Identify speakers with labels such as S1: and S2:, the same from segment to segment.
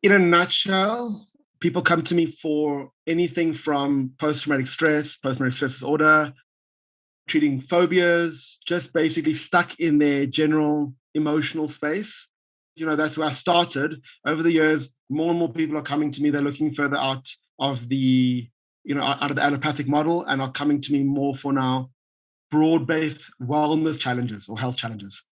S1: In a nutshell, people come to me for anything from post-traumatic stress disorder, treating phobias, just basically stuck in their general emotional space. That's where I started. Over the years, more and more people are coming to me. They're looking further out of the, out of the allopathic model and are coming to me more for now broad-based wellness challenges or health challenges.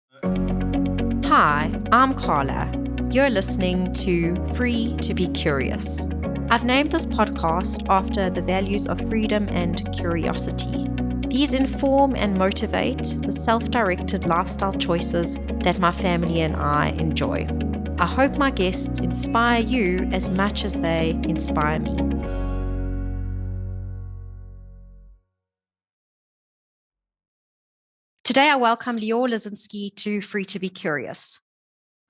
S2: Hi, I'm Carla. You're listening to Free2BCurious. I've named this podcast after the values of freedom and curiosity. These inform and motivate the self-directed lifestyle choices that my family and I enjoy. I hope my guests inspire you as much as they inspire me. Today, I welcome Lior Losinsky to Free2BCurious.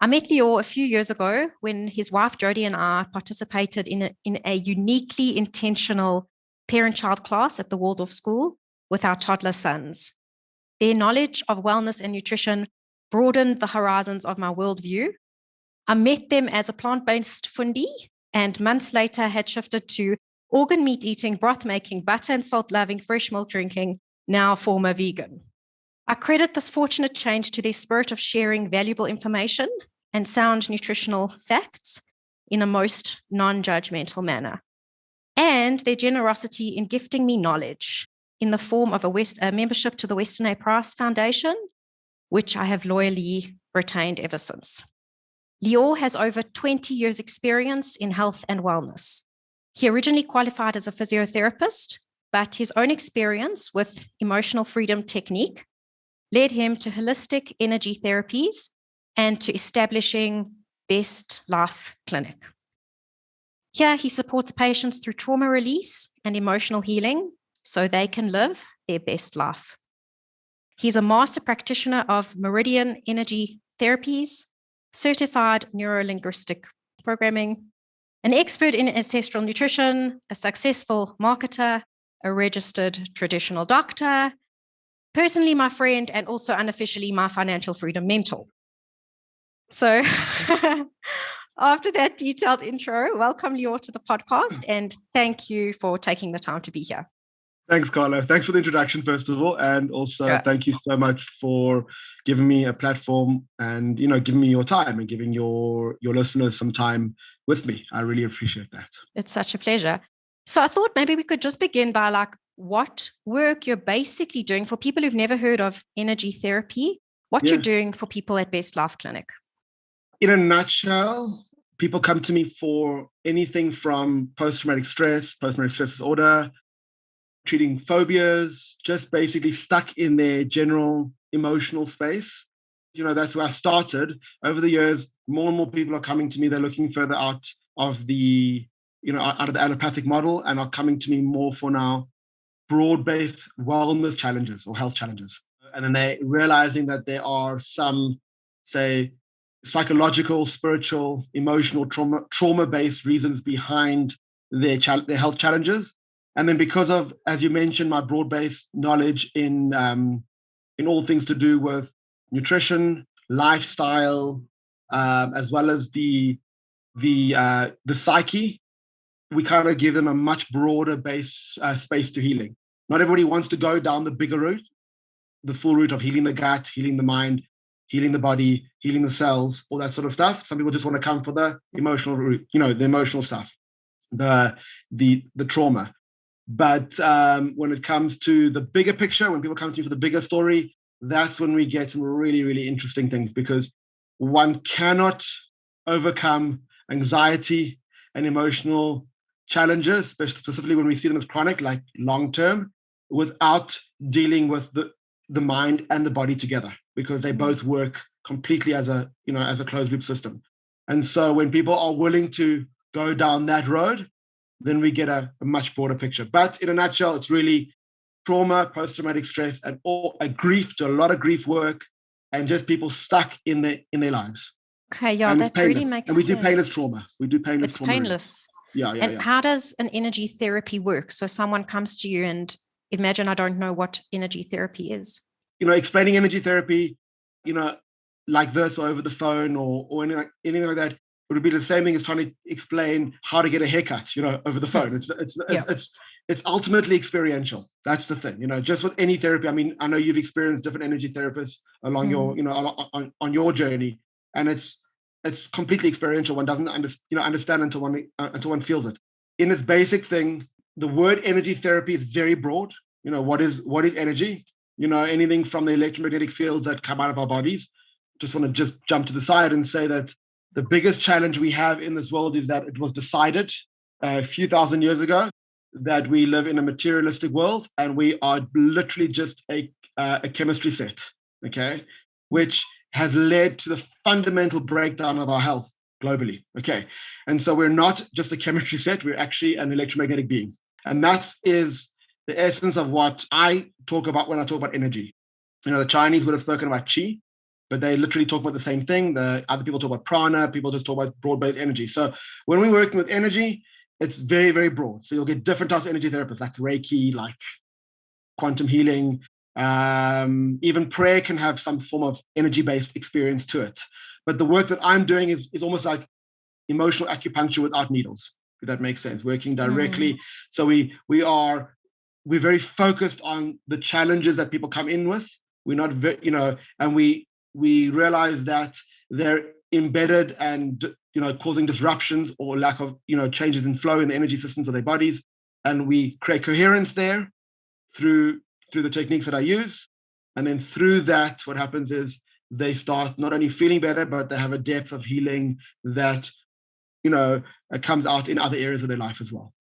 S2: I met Lior a few years ago when his wife Jody and I participated in a uniquely intentional parent-child class at the Waldorf School with our toddler sons. Their knowledge of wellness and nutrition broadened the horizons of my worldview. I met them as a plant-based fundi, and months later had shifted to organ meat eating, broth making, butter and salt loving, fresh milk drinking, now former vegan. I credit this fortunate change to their spirit of sharing valuable information and sound nutritional facts in a most non-judgmental manner, and their generosity in gifting me knowledge in the form of a membership to the Weston A. Price Foundation, which I have loyally retained ever since. Lior has over 20 years' experience in health and wellness. He originally qualified as a physiotherapist, but his own experience with emotional freedom technique led him to holistic energy therapies and to establishing Best Life Clinic. Here, he supports patients through trauma release and emotional healing so they can live their best life. He's a master practitioner of Meridian energy therapies, certified neuro-linguistic programming, an expert in ancestral nutrition, a successful marketer, a registered traditional doctor, personally my friend, and also unofficially my financial freedom mentor. So after that detailed intro, welcome Lior to the podcast, and thank you for taking the time to be here.
S1: Thanks, Carla. Thanks for the introduction, first of all, and also Thank you so much for giving me a platform and giving me your time and giving your listeners some time with me. I really appreciate that.
S2: It's such a pleasure. So I thought maybe we could just begin by what work you're basically doing for people who've never heard of energy therapy, what you're doing for people at Best Life Clinic.
S1: In a nutshell, people come to me for anything from post-traumatic stress disorder, treating phobias, just basically stuck in their general emotional space. That's where I started. Over the years, more and more people are coming to me. They're looking further out of the, out of the allopathic model and are coming to me more for now broad-based wellness challenges or health challenges. And then they're realizing that there are some, say, psychological, spiritual, emotional, trauma-based reasons behind their health challenges. And then because of, as you mentioned, my broad-based knowledge in all things to do with nutrition, lifestyle, as well as the psyche, we kind of give them a much broader space to healing. Not everybody wants to go down the bigger route, the full route of healing the gut, healing the mind, healing the body, healing the cells, all that sort of stuff. Some people just want to come for the emotional route, the emotional stuff, the trauma. But when it comes to the bigger picture, when people come to you for the bigger story, that's when we get some really, really interesting things, because one cannot overcome anxiety and emotional challenges, specifically when we see them as chronic, like long-term, without dealing with the mind and the body together, because they both work completely as a closed loop system. And so when people are willing to go down that road, then we get a much broader picture. But in a nutshell, it's really trauma, post-traumatic stress, and a lot of grief work, and just people stuck in their lives.
S2: Okay, yeah, that really makes sense.
S1: And we do painless trauma.
S2: It's painless.
S1: Yeah.
S2: How does an energy therapy work? So someone comes to you and imagine I don't know what energy therapy is.
S1: Explaining energy therapy, like this or over the phone or anything like that, would be the same thing as trying to explain how to get a haircut, over the phone. It's ultimately experiential. That's the thing, just with any therapy. I mean, I know you've experienced different energy therapists along your, on your journey, and it's completely experiential. One doesn't understand until one feels it. In its basic thing, the word energy therapy is very broad. What is energy? Anything from the electromagnetic fields that come out of our bodies. Just want to jump to the side and say that the biggest challenge we have in this world is that it was decided a few thousand years ago that we live in a materialistic world, and we are literally just a chemistry set, okay, which has led to the fundamental breakdown of our health globally, okay? And so we're not just a chemistry set, we're actually an electromagnetic being. And that is the essence of what I talk about when I talk about energy. The Chinese would have spoken about qi, but they literally talk about the same thing. The other people talk about prana, people just talk about broad-based energy. So when we're working with energy, it's very, very broad. So you'll get different types of energy therapists, like Reiki, like quantum healing. Even prayer can have some form of energy-based experience to it. But the work that I'm doing is almost like emotional acupuncture without needles, if that makes sense, working directly. So we're very focused on the challenges that people come in with. We're not, and we realize that they're embedded and causing disruptions or lack of changes in flow in the energy systems of their bodies, and we create coherence there through the techniques that I use. And then through that, what happens is they start not only feeling better, but they have a depth of healing that comes out in other areas of their life as well.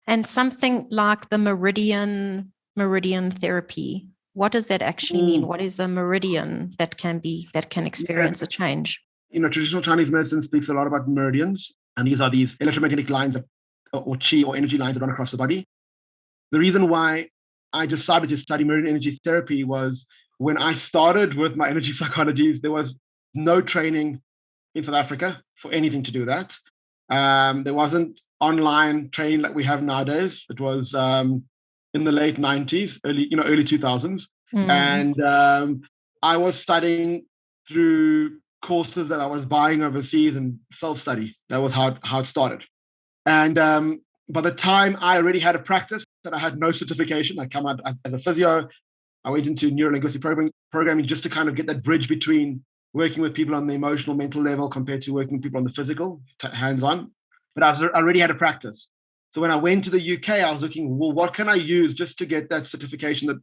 S2: And something like the Meridian Therapy, what does that actually mean? What is a meridian that can experience a change?
S1: Traditional Chinese medicine speaks a lot about meridians, and these are these electromagnetic lines or qi or energy lines that run across the body. The reason why I decided to study meridian energy therapy was when I started with my energy psychologies, there was no training in South Africa for anything to do with that. There wasn't online training like we have nowadays. It was in the late 90s, early 2000s. And I was studying through courses that I was buying overseas and self-study. That was how it started. And by the time I already had a practice and I had no certification, I come out as a physio. I went into neuro-linguistic programming just to kind of get that bridge between working with people on the emotional, mental level compared to working with people on the physical, hands-on. But I already had a practice. So when I went to the UK, I was looking, well, what can I use just to get that certification that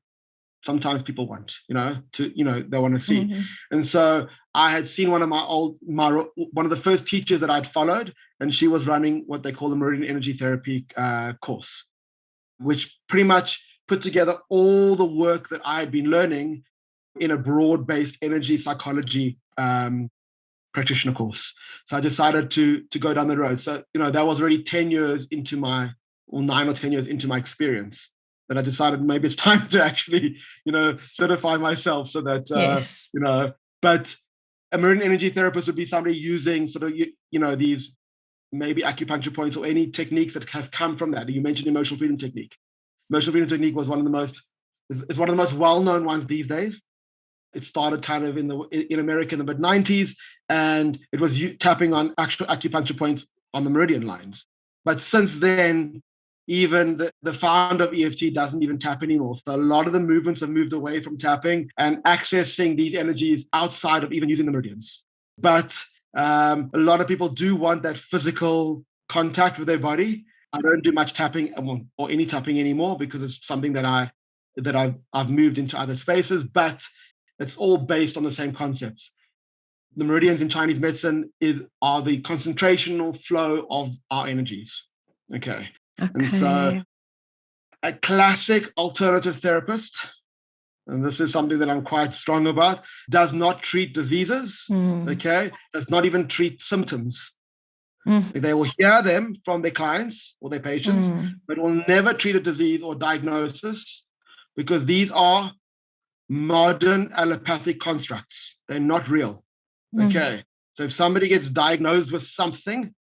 S1: sometimes people want, they want to see. Mm-hmm. And so I had seen one of the first teachers that I'd followed, and she was running what they call the Meridian Energy Therapy course, which pretty much put together all the work that I had been learning in a broad-based energy psychology practitioner course. So I decided to go down the road. So, that was already 9 or 10 years into my experience, that I decided maybe it's time to actually, certify myself so that,
S2: yes.
S1: But a meridian energy therapist would be somebody using sort of, these maybe acupuncture points or any techniques that have come from that. You mentioned emotional freedom technique. Emotional freedom technique was one of the most well-known ones these days. It started kind of in America in the mid-90s, and it was tapping on actual acupuncture points on the meridian lines. But since then, even the founder of EFT doesn't even tap anymore. So a lot of the movements have moved away from tapping and accessing these energies outside of even using the meridians. But a lot of people do want that physical contact with their body. I don't do much tapping or any tapping anymore because it's something that I've moved into other spaces, but it's all based on the same concepts. The meridians in Chinese medicine are the concentrational flow of our energies. Okay. And so a classic alternative therapist, and this is something that I'm quite strong about, does not treat diseases, okay? Does not even treat symptoms. They will hear them from their clients or their patients, but will never treat a disease or diagnosis because these are modern allopathic constructs. They're not real, okay? So if somebody gets diagnosed with something,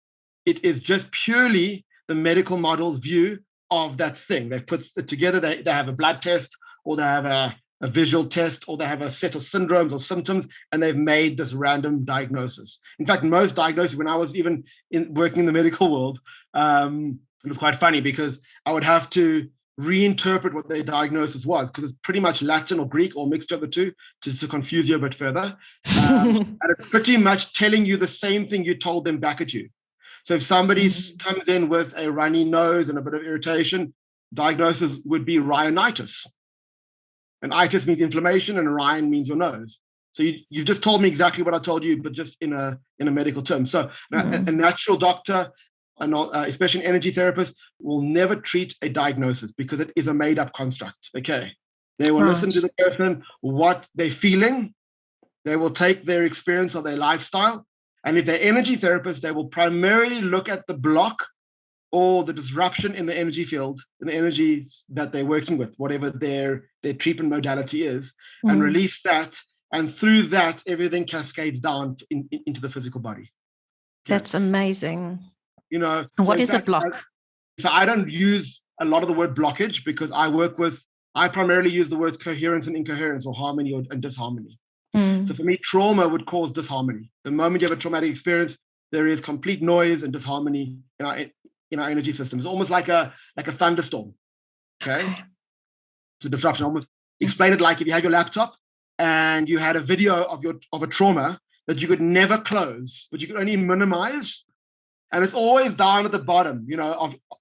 S1: it is just purely the medical model's view of that thing. They've put it together, they have a blood test or they have a a visual test, or they have a set of syndromes or symptoms, and they've made this random diagnosis. In fact, most diagnoses, when I was even working in the medical world, it was quite funny because I would have to reinterpret what their diagnosis was, because it's pretty much Latin or Greek or mixture of the two, to confuse you a bit further. And it's pretty much telling you the same thing you told them back at you. So if somebody comes in with a runny nose and a bit of irritation, diagnosis would be rhinitis. And itis means inflammation, and rhin means your nose. So you've just told me exactly what I told you, but just in a medical term. So a natural doctor, especially an energy therapist, will never treat a diagnosis because it is a made-up construct. Okay, they will listen to the person, what they're feeling. They will take their experience of their lifestyle, and if they're energy therapists, they will primarily look at the block or the disruption in the energy field, in the energy that they're working with, whatever their treatment modality is, and release that. And through that, everything cascades down into the physical body. Okay?
S2: That's amazing.
S1: You know,
S2: what is a block?
S1: So I don't use a lot of the word blockage because I primarily use the words coherence and incoherence, or harmony and disharmony. So for me, trauma would cause disharmony. The moment you have a traumatic experience, there is complete noise and disharmony in our energy system. It's almost like a thunderstorm. Okay. It's a disruption. Almost explain it like if you had your laptop and you had a video of a trauma that you could never close, but you could only minimize, and it's always down at the bottom,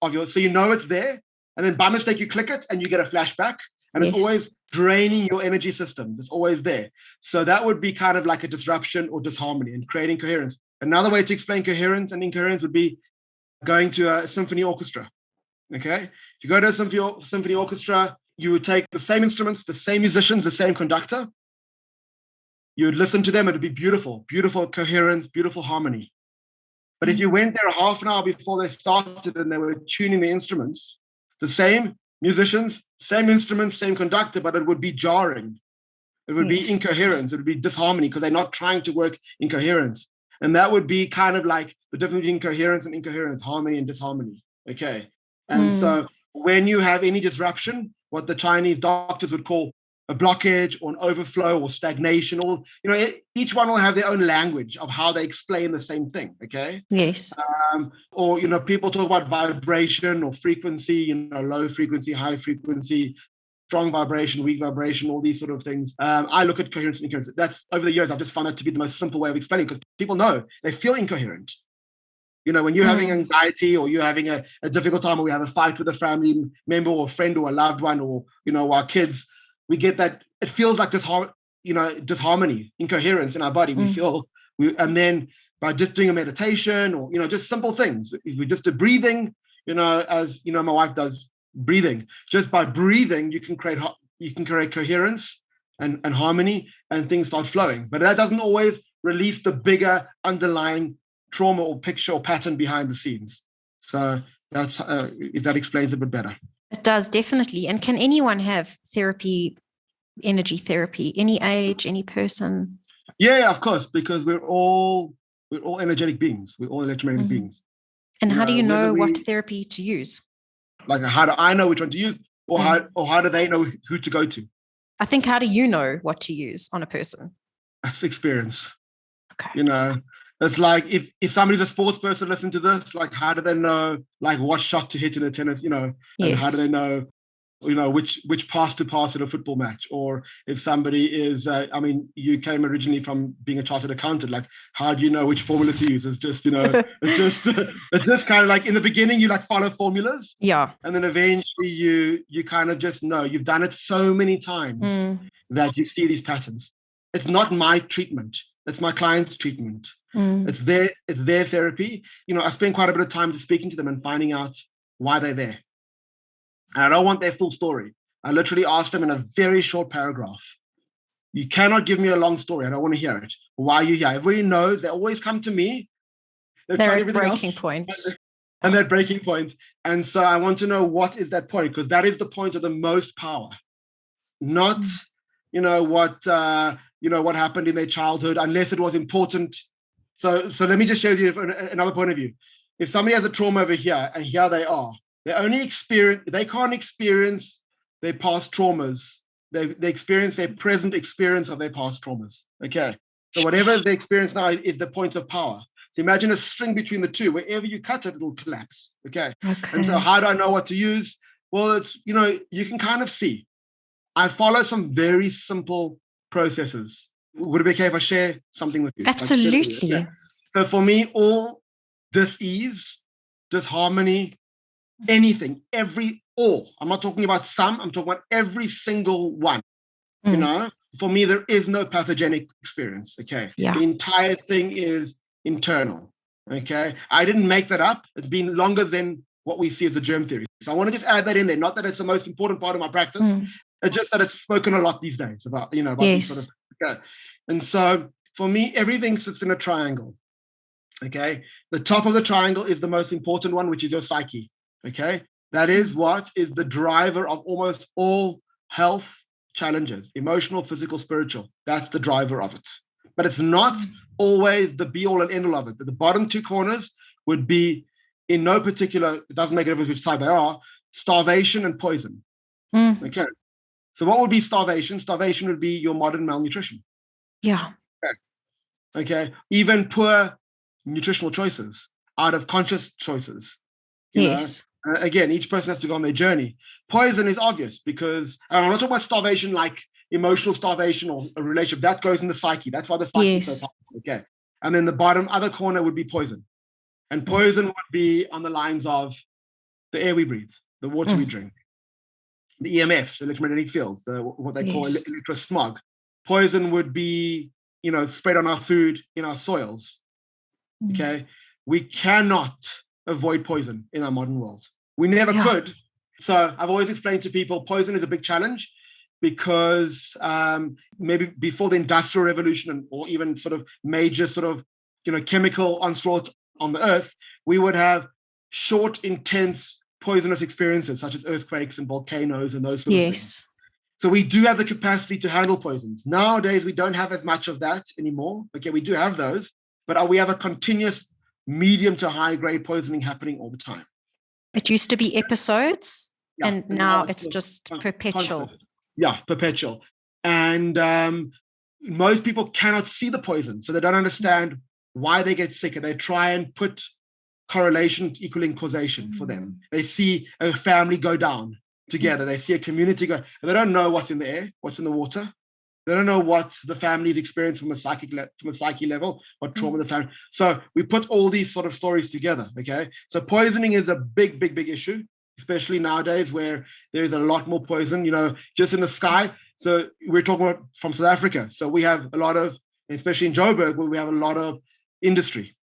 S1: of your, so it's there, and then by mistake you click it and you get a flashback, and it's always draining your energy system. It's always there. So that would be kind of like a disruption or disharmony, and creating coherence. Another way to explain coherence and incoherence would be going to a symphony orchestra. Okay, if you go to a symphony orchestra, you would take the same instruments, the same musicians, the same conductor. You would listen to them. It would be beautiful, beautiful coherence, beautiful harmony. But if you went there a half an hour before they started and they were tuning the instruments, the same musicians, same instruments, same conductor, but it would be jarring. It would be incoherence. It would be disharmony because they're not trying to work in coherence. And that would be kind of like the difference between coherence and incoherence, harmony and disharmony. Okay. And so when you have any disruption, what the Chinese doctors would call a blockage or an overflow or stagnation, or, each one will have their own language of how they explain the same thing. Okay.
S2: Yes.
S1: Or, people talk about vibration or frequency, low frequency, high frequency, strong vibration, weak vibration, all these sort of things. I look at coherence and incoherence. That's, over the years, I've just found that to be the most simple way of explaining, because people know they feel incoherent. When you're having anxiety, or you're having a difficult time, or we have a fight with a family member or a friend or a loved one, or, our kids, we get that it feels like disharmony, incoherence in our body. We feel, and then by just doing a meditation or, just simple things, we just do breathing, as, my wife does breathing. Just by breathing, you can create coherence and harmony, and things start flowing. But that doesn't always release the bigger underlying trauma or picture or pattern behind the scenes. So that's if that explains a bit better.
S2: It does, definitely. And can anyone have therapy, energy therapy, any age, any person?
S1: Yeah, of course, because we're all energetic beings. We're all electromagnetic beings.
S2: And how do you know what therapy to use?
S1: Like, how do I know which one to use, or how do they know who to go to?
S2: I think, how do you know what to use on a person? That's
S1: experience.
S2: Okay.
S1: It's like if somebody's a sports person, listen to this. Like, how do they know, like, what shot to hit in a tennis? And how do they know, which pass to pass in a football match? Or if somebody is, you came originally from being a chartered accountant. Like, how do you know which formula to use? It's just, it's just kind of like, in the beginning, you like follow formulas.
S2: Yeah.
S1: And then eventually you kind of just know. You've done it so many times that you see these patterns. It's not my treatment. It's my client's treatment. It's their therapy. I spend quite a bit of time just speaking to them and finding out why they're there. And I don't want their full story. I literally ask them in a very short paragraph. You cannot give me a long story. I don't want to hear it. Why are you here? Everybody knows. They always come to me.
S2: They're at breaking points.
S1: And they're breaking points. And so I want to know, what is that point? Because that is the point of the most power. Not, what happened in their childhood, unless it was important. So let me just show you another point of view. If somebody has a trauma over here, and here they are, they can't experience their past traumas They experience their present experience of their past traumas. Okay. So whatever they experience now is the point of power. So imagine a string between the two. Wherever you cut it, it'll collapse. Okay. And so how do I know what to use? Well, it's, you can kind of see. I follow some very simple processes. Would it be okay if I share something with you?
S2: Absolutely.
S1: Okay. So for me, all dis-ease, disharmony, anything, I'm not talking about some, I'm talking about every single one. For me, there is no pathogenic experience. Okay.
S2: Yeah.
S1: The entire thing is internal. Okay. I didn't make that up. It's been longer than what we see as a germ theory. So I want to just add that in there. Not that it's the most important part of my practice. It's just that it's spoken a lot these days about, about these sort of, okay. And so for me, everything sits in a triangle. Okay. The top of the triangle is the most important one, which is your psyche. Okay. That is what is the driver of almost all health challenges, emotional, physical, spiritual. That's the driver of it. But it's not always the be all and end all of it. But the bottom two corners would be, in no particular, it doesn't make a difference which side they are, starvation and poison. Okay. So what would be starvation? Starvation would be your modern malnutrition.
S2: Yeah.
S1: Okay. Even poor nutritional choices, out of conscious choices.
S2: Yes.
S1: Again, each person has to go on their journey. Poison is obvious because I'm not talking about starvation like emotional starvation or a relationship. That goes in the psyche. That's why the psyche is so powerful. Okay. And then the bottom other corner would be poison. And poison would be on the lines of the air we breathe, the water we drink, the EMFs, electromagnetic fields, what they call electrosmog. Poison would be, sprayed on our food, in our soils. Okay. We cannot avoid poison in our modern world. We never could. So I've always explained to people, poison is a big challenge because maybe before the Industrial Revolution or even sort of major sort of, chemical onslaught on the earth, we would have short, intense, poisonous experiences such as earthquakes and volcanoes and those sort of things. So we do have the capacity to handle poisons. Nowadays, we don't have as much of that anymore. Okay, we do have those, but we have a continuous medium to high grade poisoning happening all the time.
S2: It used to be episodes, and now it's just perpetual.
S1: Constant. Yeah, perpetual. And most people cannot see the poison, so they don't understand why they get sick, and they try and put correlation equaling causation for them. They see a family go down together. They see a community go, and they don't know what's in the air, what's in the water. They don't know what the family's experienced from a psyche level, what trauma the family. So we put all these sort of stories together. Okay. So poisoning is a big, big, big issue, especially nowadays where there is a lot more poison, just in the sky. So we're talking about from South Africa. So we have a lot of, especially in Joburg, where we have a lot of industry.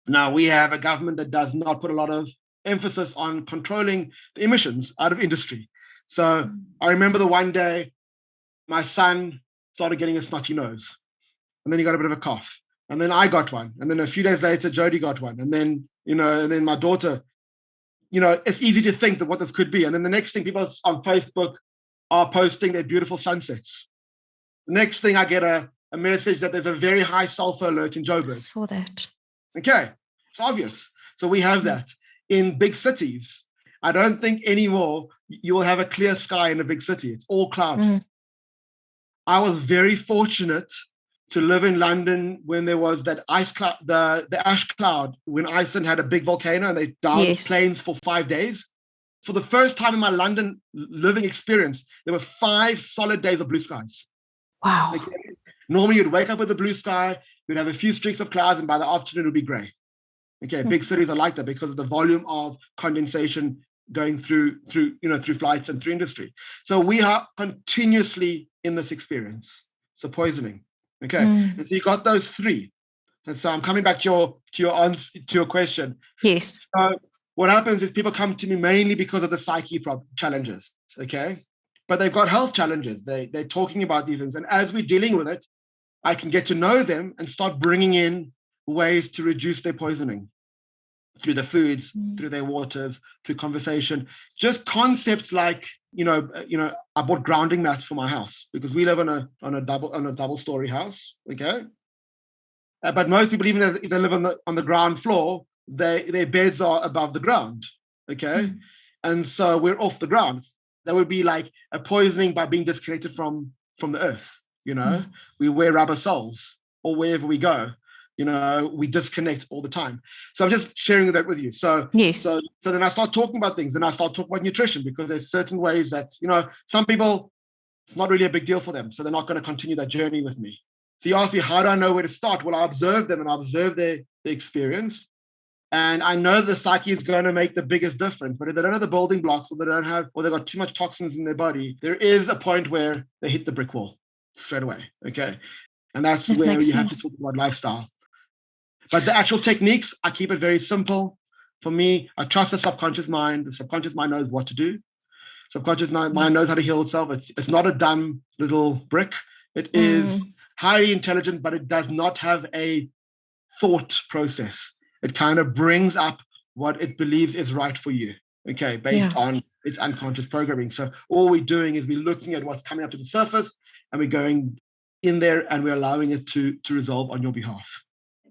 S1: Now we have a government that does not put a lot of emphasis on controlling the emissions out of industry. So I remember the one day my son started getting a snotty nose, and then he got a bit of a cough, and then I got one, and then a few days later Jody got one, and then and then my daughter. It's easy to think that what this could be, and then the next thing, people on Facebook are posting their beautiful sunsets. The next thing, I get a message that there's a very high sulfur alert in Joburg.
S2: I saw that.
S1: Okay, it's obvious. So we have that in big cities. I don't think anymore you will have a clear sky in a big city. It's all cloudy. I was very fortunate to live in London when there was that ice cloud, the ash cloud, when Iceland had a big volcano and they downed planes for 5 days. For the first time in my London living experience, there were 5 solid days of blue skies.
S2: Wow.
S1: Okay. Normally you'd wake up with a blue sky, you'd have a few streaks of clouds, and by the afternoon it would be gray. Okay, big cities are like that because of the volume of condensation going through flights and through industry. So we are continuously in this experience. So poisoning. Okay. And so you got those 3. And so I'm coming back to your question.
S2: Yes.
S1: So what happens is people come to me mainly because of the psyche challenges. Okay. But they've got health challenges. They're talking about these things. And as we're dealing with it, I can get to know them and start bringing in ways to reduce their poisoning through the foods, through their waters, through conversation. Just concepts like, I bought grounding mats for my house because we live on a double story house. Okay. But most people, even if they live on the ground floor, their beds are above the ground. Okay. And so we're off the ground. That would be like a poisoning by being disconnected from the earth. We wear rubber soles, or wherever we go, we disconnect all the time. So I'm just sharing that with you. So
S2: yes.
S1: So then I start talking about things, and I start talking about nutrition, because there's certain ways that, some people, it's not really a big deal for them, so they're not going to continue that journey with me. So you ask me, how do I know where to start? Well, I observe them, and I observe their experience. And I know the psyche is going to make the biggest difference. But if they don't have the building blocks, or they've got too much toxins in their body, there is a point where they hit the brick wall straight away. Okay. And that's where you have to talk about lifestyle. But the actual techniques, I keep it very simple. For me, I trust the subconscious mind. The subconscious mind knows what to do. Subconscious mind knows how to heal itself. It's not a dumb little brick. It is highly intelligent, but it does not have a thought process. It kind of brings up what it believes is right for you, okay, based on its unconscious programming. So all we're doing is we're looking at what's coming up to the surface, and we're going in there, and we're allowing it to resolve on your behalf.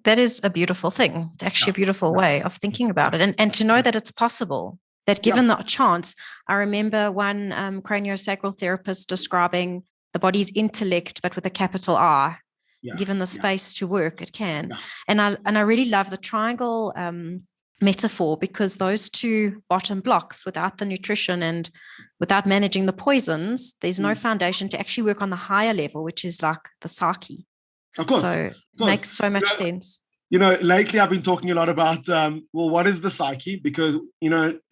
S2: That is a beautiful thing. It's actually a beautiful way of thinking about it. And to know that it's possible, that given the chance. I remember one craniosacral therapist describing the body's intellect, but with a capital R. Given the space to work, it can. And I really love the triangle metaphor, because those two bottom blocks, without the nutrition and without managing the poisons, there's no foundation to actually work on the higher level, which is like the psyche.
S1: Of course.
S2: So it makes so much sense.
S1: Lately I've been talking a lot about, what is the psyche? Because,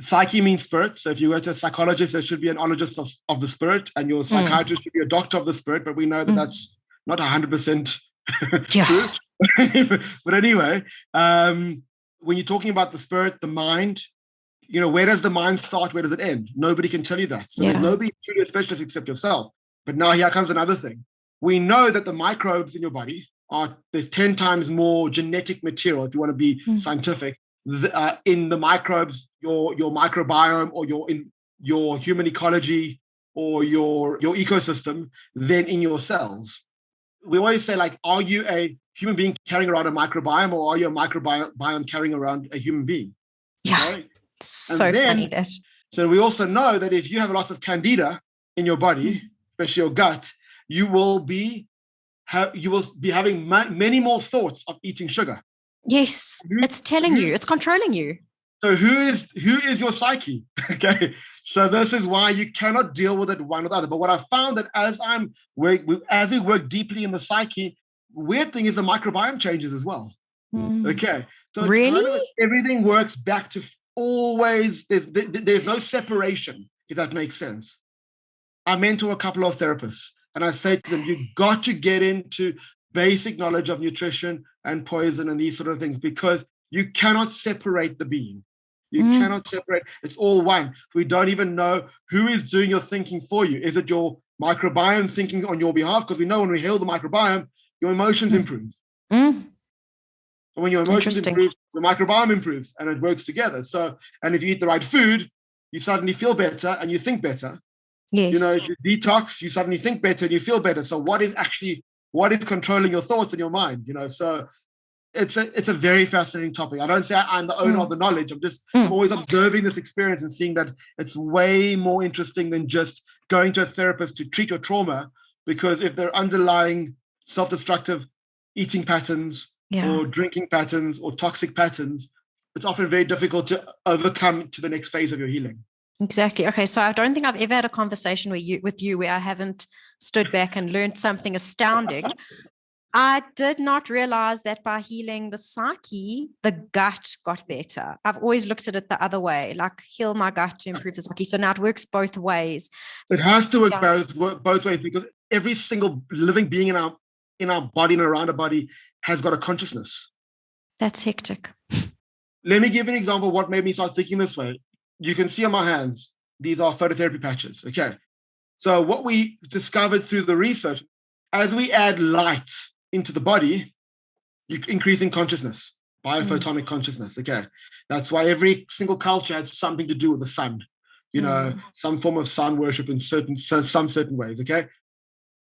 S1: psyche means spirit. So if you go to a psychologist, there should be an ologist of the spirit, and your psychiatrist should be a doctor of the spirit. But we know that that's not 100% true. But anyway, when you're talking about the spirit, the mind, where does the mind start? Where does it end? Nobody can tell you that. So there's nobody truly a specialist except yourself. But now here comes another thing. We know that the microbes in your body there's 10 times more genetic material, if you want to be scientific, in the microbes, your microbiome, or your human ecology, or your ecosystem, than in your cells. We always say, like, are you a human being carrying around a microbiome, or are you a microbiome carrying around a human being?
S2: Yeah, okay? So funny that.
S1: So we also know that if you have lots of candida in your body, especially your gut, you will be having many more thoughts of eating sugar.
S2: Yes, it's telling you, it's controlling you.
S1: So who is your psyche? Okay. So this is why you cannot deal with it one or the other. But what I found that as we work deeply in the psyche, weird thing is the microbiome changes as well. Okay. So
S2: really,
S1: everything works back to always. There's no separation, if that makes sense. I mentor a couple of therapists, and I say to them, you've got to get into basic knowledge of nutrition and poison and these sort of things, because you cannot separate the being. You cannot separate. It's all one. We don't even know who is doing your thinking for you. Is it your microbiome thinking on your behalf? Because we know when we heal the microbiome, your emotions improve. So when your emotions improve, the microbiome improves, and it works together. So, and if you eat the right food, you suddenly feel better and you think better.
S2: Yes.
S1: If you detox, you suddenly think better and you feel better. So what is controlling your thoughts in your mind? So it's a very fascinating topic. I don't say I'm the owner of the knowledge. I'm always observing this experience and seeing that it's way more interesting than just going to a therapist to treat your trauma, because if they're underlying self-destructive eating patterns or drinking patterns or toxic patterns, it's often very difficult to overcome to the next phase of your healing.
S2: Exactly. Okay. So I don't think I've ever had a conversation with you where I haven't stood back and learned something astounding. I did not realize that by healing the psyche, the gut got better. I've always looked at it the other way, like heal my gut to improve the psyche. So now it works both ways.
S1: It has to work both ways, because every single living being in our body and around our body has got a consciousness.
S2: That's hectic.
S1: Let me give you an example of what made me start thinking this way. You can see on my hands, these are phototherapy patches. Okay. So what we discovered through the research, as we add light into the body, you're increasing consciousness, biophotonic consciousness. Okay. That's why every single culture had something to do with the sun, some form of sun worship in some certain ways. Okay.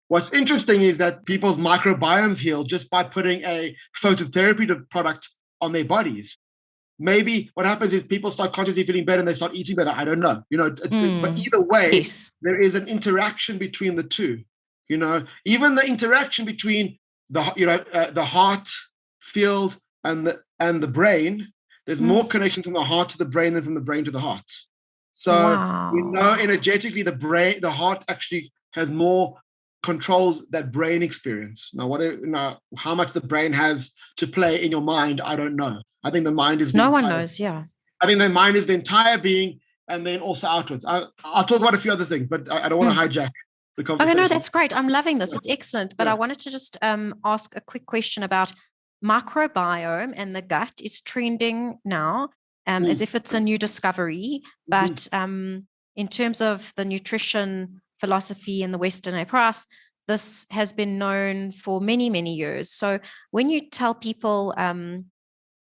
S1: What's interesting is that people's microbiomes heal just by putting a phototherapy product on their bodies. maybe what happens is people start consciously feeling better and they start eating better. I don't know, but either way,
S2: Yes.
S1: there is an interaction between the two, even the interaction between the heart field and the brain. There's more connection from the heart to the brain than from the brain to the heart. So we know energetically the heart actually has more controls that brain experience. Now, how much the brain has to play in your mind, I don't know. I think the mind is
S2: no one knows. Yeah,
S1: I think the mind is the entire being, and then also outwards. I'll talk about a few other things, but I don't want to hijack the conversation.
S2: Okay, no, that's great. I'm loving this. It's excellent. But I wanted to just ask a quick question about microbiome and the gut is trending now as if it's a new discovery. But in terms of the nutrition philosophy in the Western approach, this has been known for many, many years. So when you tell people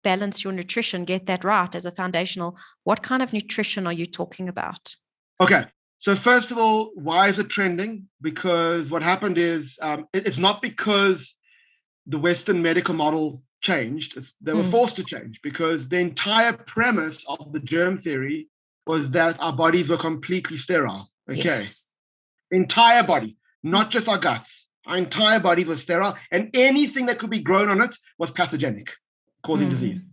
S2: balance your nutrition, get that right as a foundational, what kind of nutrition are you talking about?
S1: Okay. So first of all, why is it trending? Because what happened is it's not because the Western medical model changed. They were forced to change because the entire premise of the germ theory was that our bodies were completely sterile. Okay.
S2: Yes.
S1: Entire body, not just our guts. Our entire bodies were sterile, and anything that could be grown on it was pathogenic, causing disease.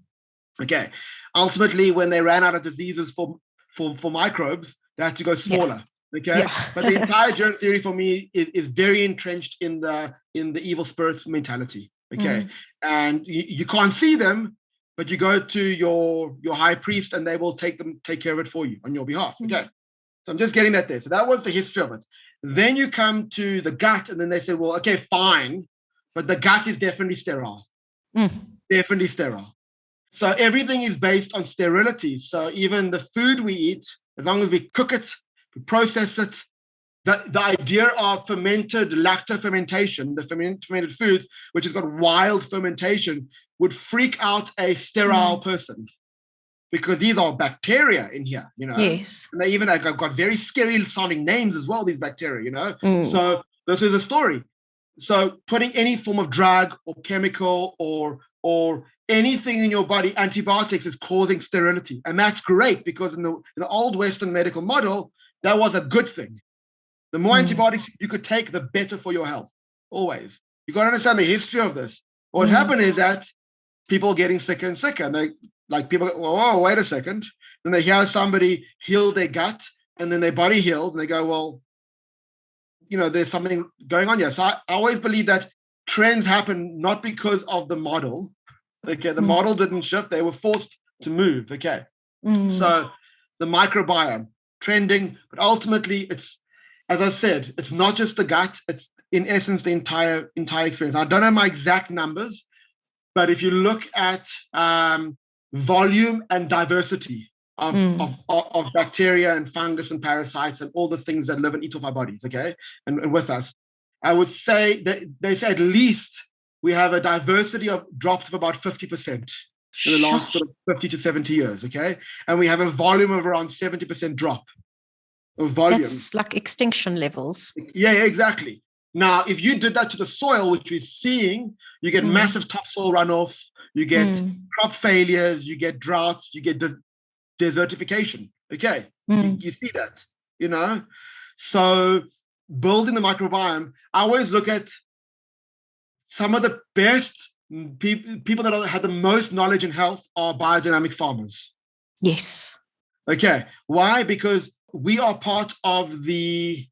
S1: Okay. Ultimately, when they ran out of diseases for microbes, they had to go smaller. Okay. Yeah. But the entire germ theory for me is very entrenched in the evil spirits mentality. Okay. And you can't see them, but you go to your high priest and they will take care of it for you on your behalf. Okay. So I'm just getting that there. So that was the history of it. Then you come to the gut, and then they say, well, okay, fine, but the gut is definitely sterile. Definitely sterile. So everything is based on sterility. So even the food we eat, as long as we cook it, we process it, the idea of fermented lactofermentation, the fermented foods, which has got wild fermentation, would freak out a sterile person. Because these are bacteria in here,
S2: Yes.
S1: And they even have got very scary sounding names as well, these bacteria, So this is a story. So putting any form of drug or chemical or anything in your body, antibiotics, is causing sterility. And that's great because in the old Western medical model, that was a good thing. The more antibiotics you could take, the better for your health, always. You got to understand the history of this. What happened is that people getting sicker and sicker, and people go, oh, wait a second. Then they hear somebody heal their gut, and then their body heals, and they go, well, there's something going on here. So I always believe that trends happen not because of the model. Okay, the model didn't shift; they were forced to move. Okay, so the microbiome trending, but ultimately, it's, as I said, it's not just the gut; it's in essence the entire experience. I don't know my exact numbers, but if you look at volume and diversity of bacteria and fungus and parasites and all the things that live and eat off our bodies, okay, and with us, I would say that they say at least we have a diversity of drops of about 50% in the last sort of 50 to 70 years, okay, and we have a volume of around 70% drop of volume.
S2: That's like extinction levels.
S1: Yeah, exactly. Now, if you did that to the soil, which we're seeing, you get massive topsoil runoff, you get crop failures, you get droughts, you get desertification. Okay, you see that, So building the microbiome, I always look at some of the best people that have the most knowledge in health are biodynamic farmers.
S2: Yes.
S1: Okay, why? Because we are part of the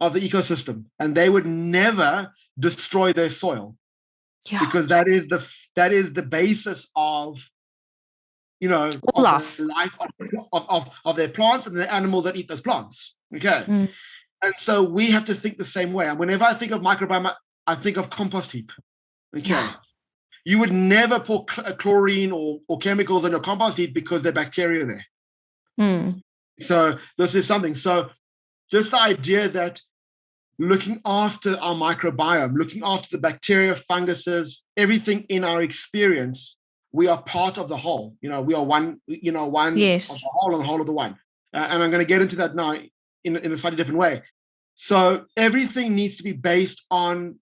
S1: ecosystem, and they would never destroy their soil, because that is the basis of
S2: life.
S1: The life of their plants and the animals that eat those plants. Okay, and so we have to think the same way. And whenever I think of microbiome, I think of compost heap. Okay, you would never pour chlorine or chemicals in your compost heap because there are bacteria there. So this is something. So just the idea that looking after our microbiome, looking after the bacteria, funguses, everything in our experience, we are part of the whole. We are one, one
S2: yes.
S1: of the whole and the whole of the one. And I'm going to get into that now in a slightly different way. So everything needs to be based on,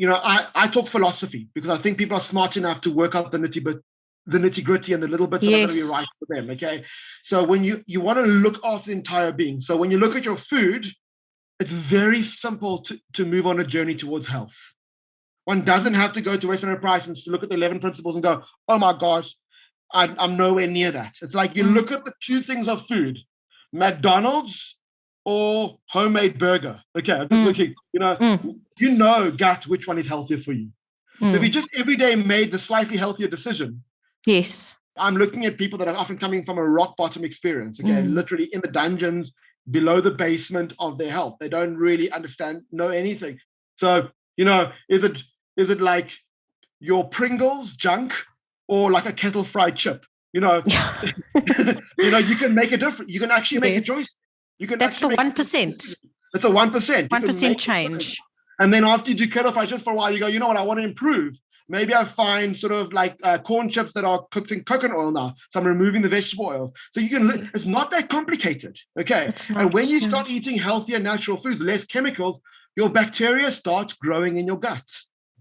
S1: I talk philosophy because I think people are smart enough to work out the nitty the nitty-gritty and the little bits that are going to be right for them. Okay. So when you want to look after the entire being. So when you look at your food, it's very simple to move on a journey towards health. One doesn't have to go to Western Enterprise and to look at the 11 principles and go, oh my gosh, I'm nowhere near that. It's like you look at the two things of food, McDonald's or homemade burger. Okay, I'm just looking, you know, gut, which one is healthier for you. So if you just every day made the slightly healthier decision.
S2: Yes.
S1: I'm looking at people that are often coming from a rock bottom experience, okay, literally in the dungeons below the basement of their health. They don't really know anything. So, is it like your Pringles junk or like a kettle fried chip? You can make a difference. You can actually make a choice.
S2: That's the 1%.
S1: It's a 1%.
S2: 1% change.
S1: And then after you do kettle fried chips for a while, you go, you know what, I want to improve. Maybe I find sort of like corn chips that are cooked in coconut oil now. So I'm removing the vegetable oils. So it's not that complicated. Okay. And when you start eating healthier, natural foods, less chemicals, your bacteria starts growing in your gut.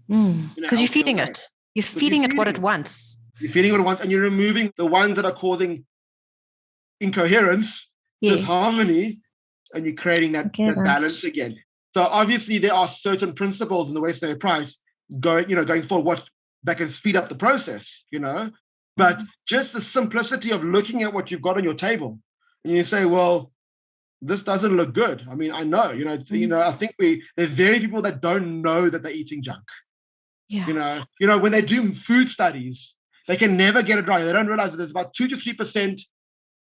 S2: Because you're feeding it. You're feeding it what it wants.
S1: You're feeding what it wants, and you're removing the ones that are causing incoherence, disharmony, and you're creating that balance again. So obviously there are certain principles in the Western Enterprise going forward that can speed up the process, but just the simplicity of looking at what you've got on your table and you say, well, this doesn't look good. I mean, I know, I think there's very few people that don't know that they're eating junk. Yeah. When they do food studies, they can never get it right. They don't realize that there's about 2 to 3%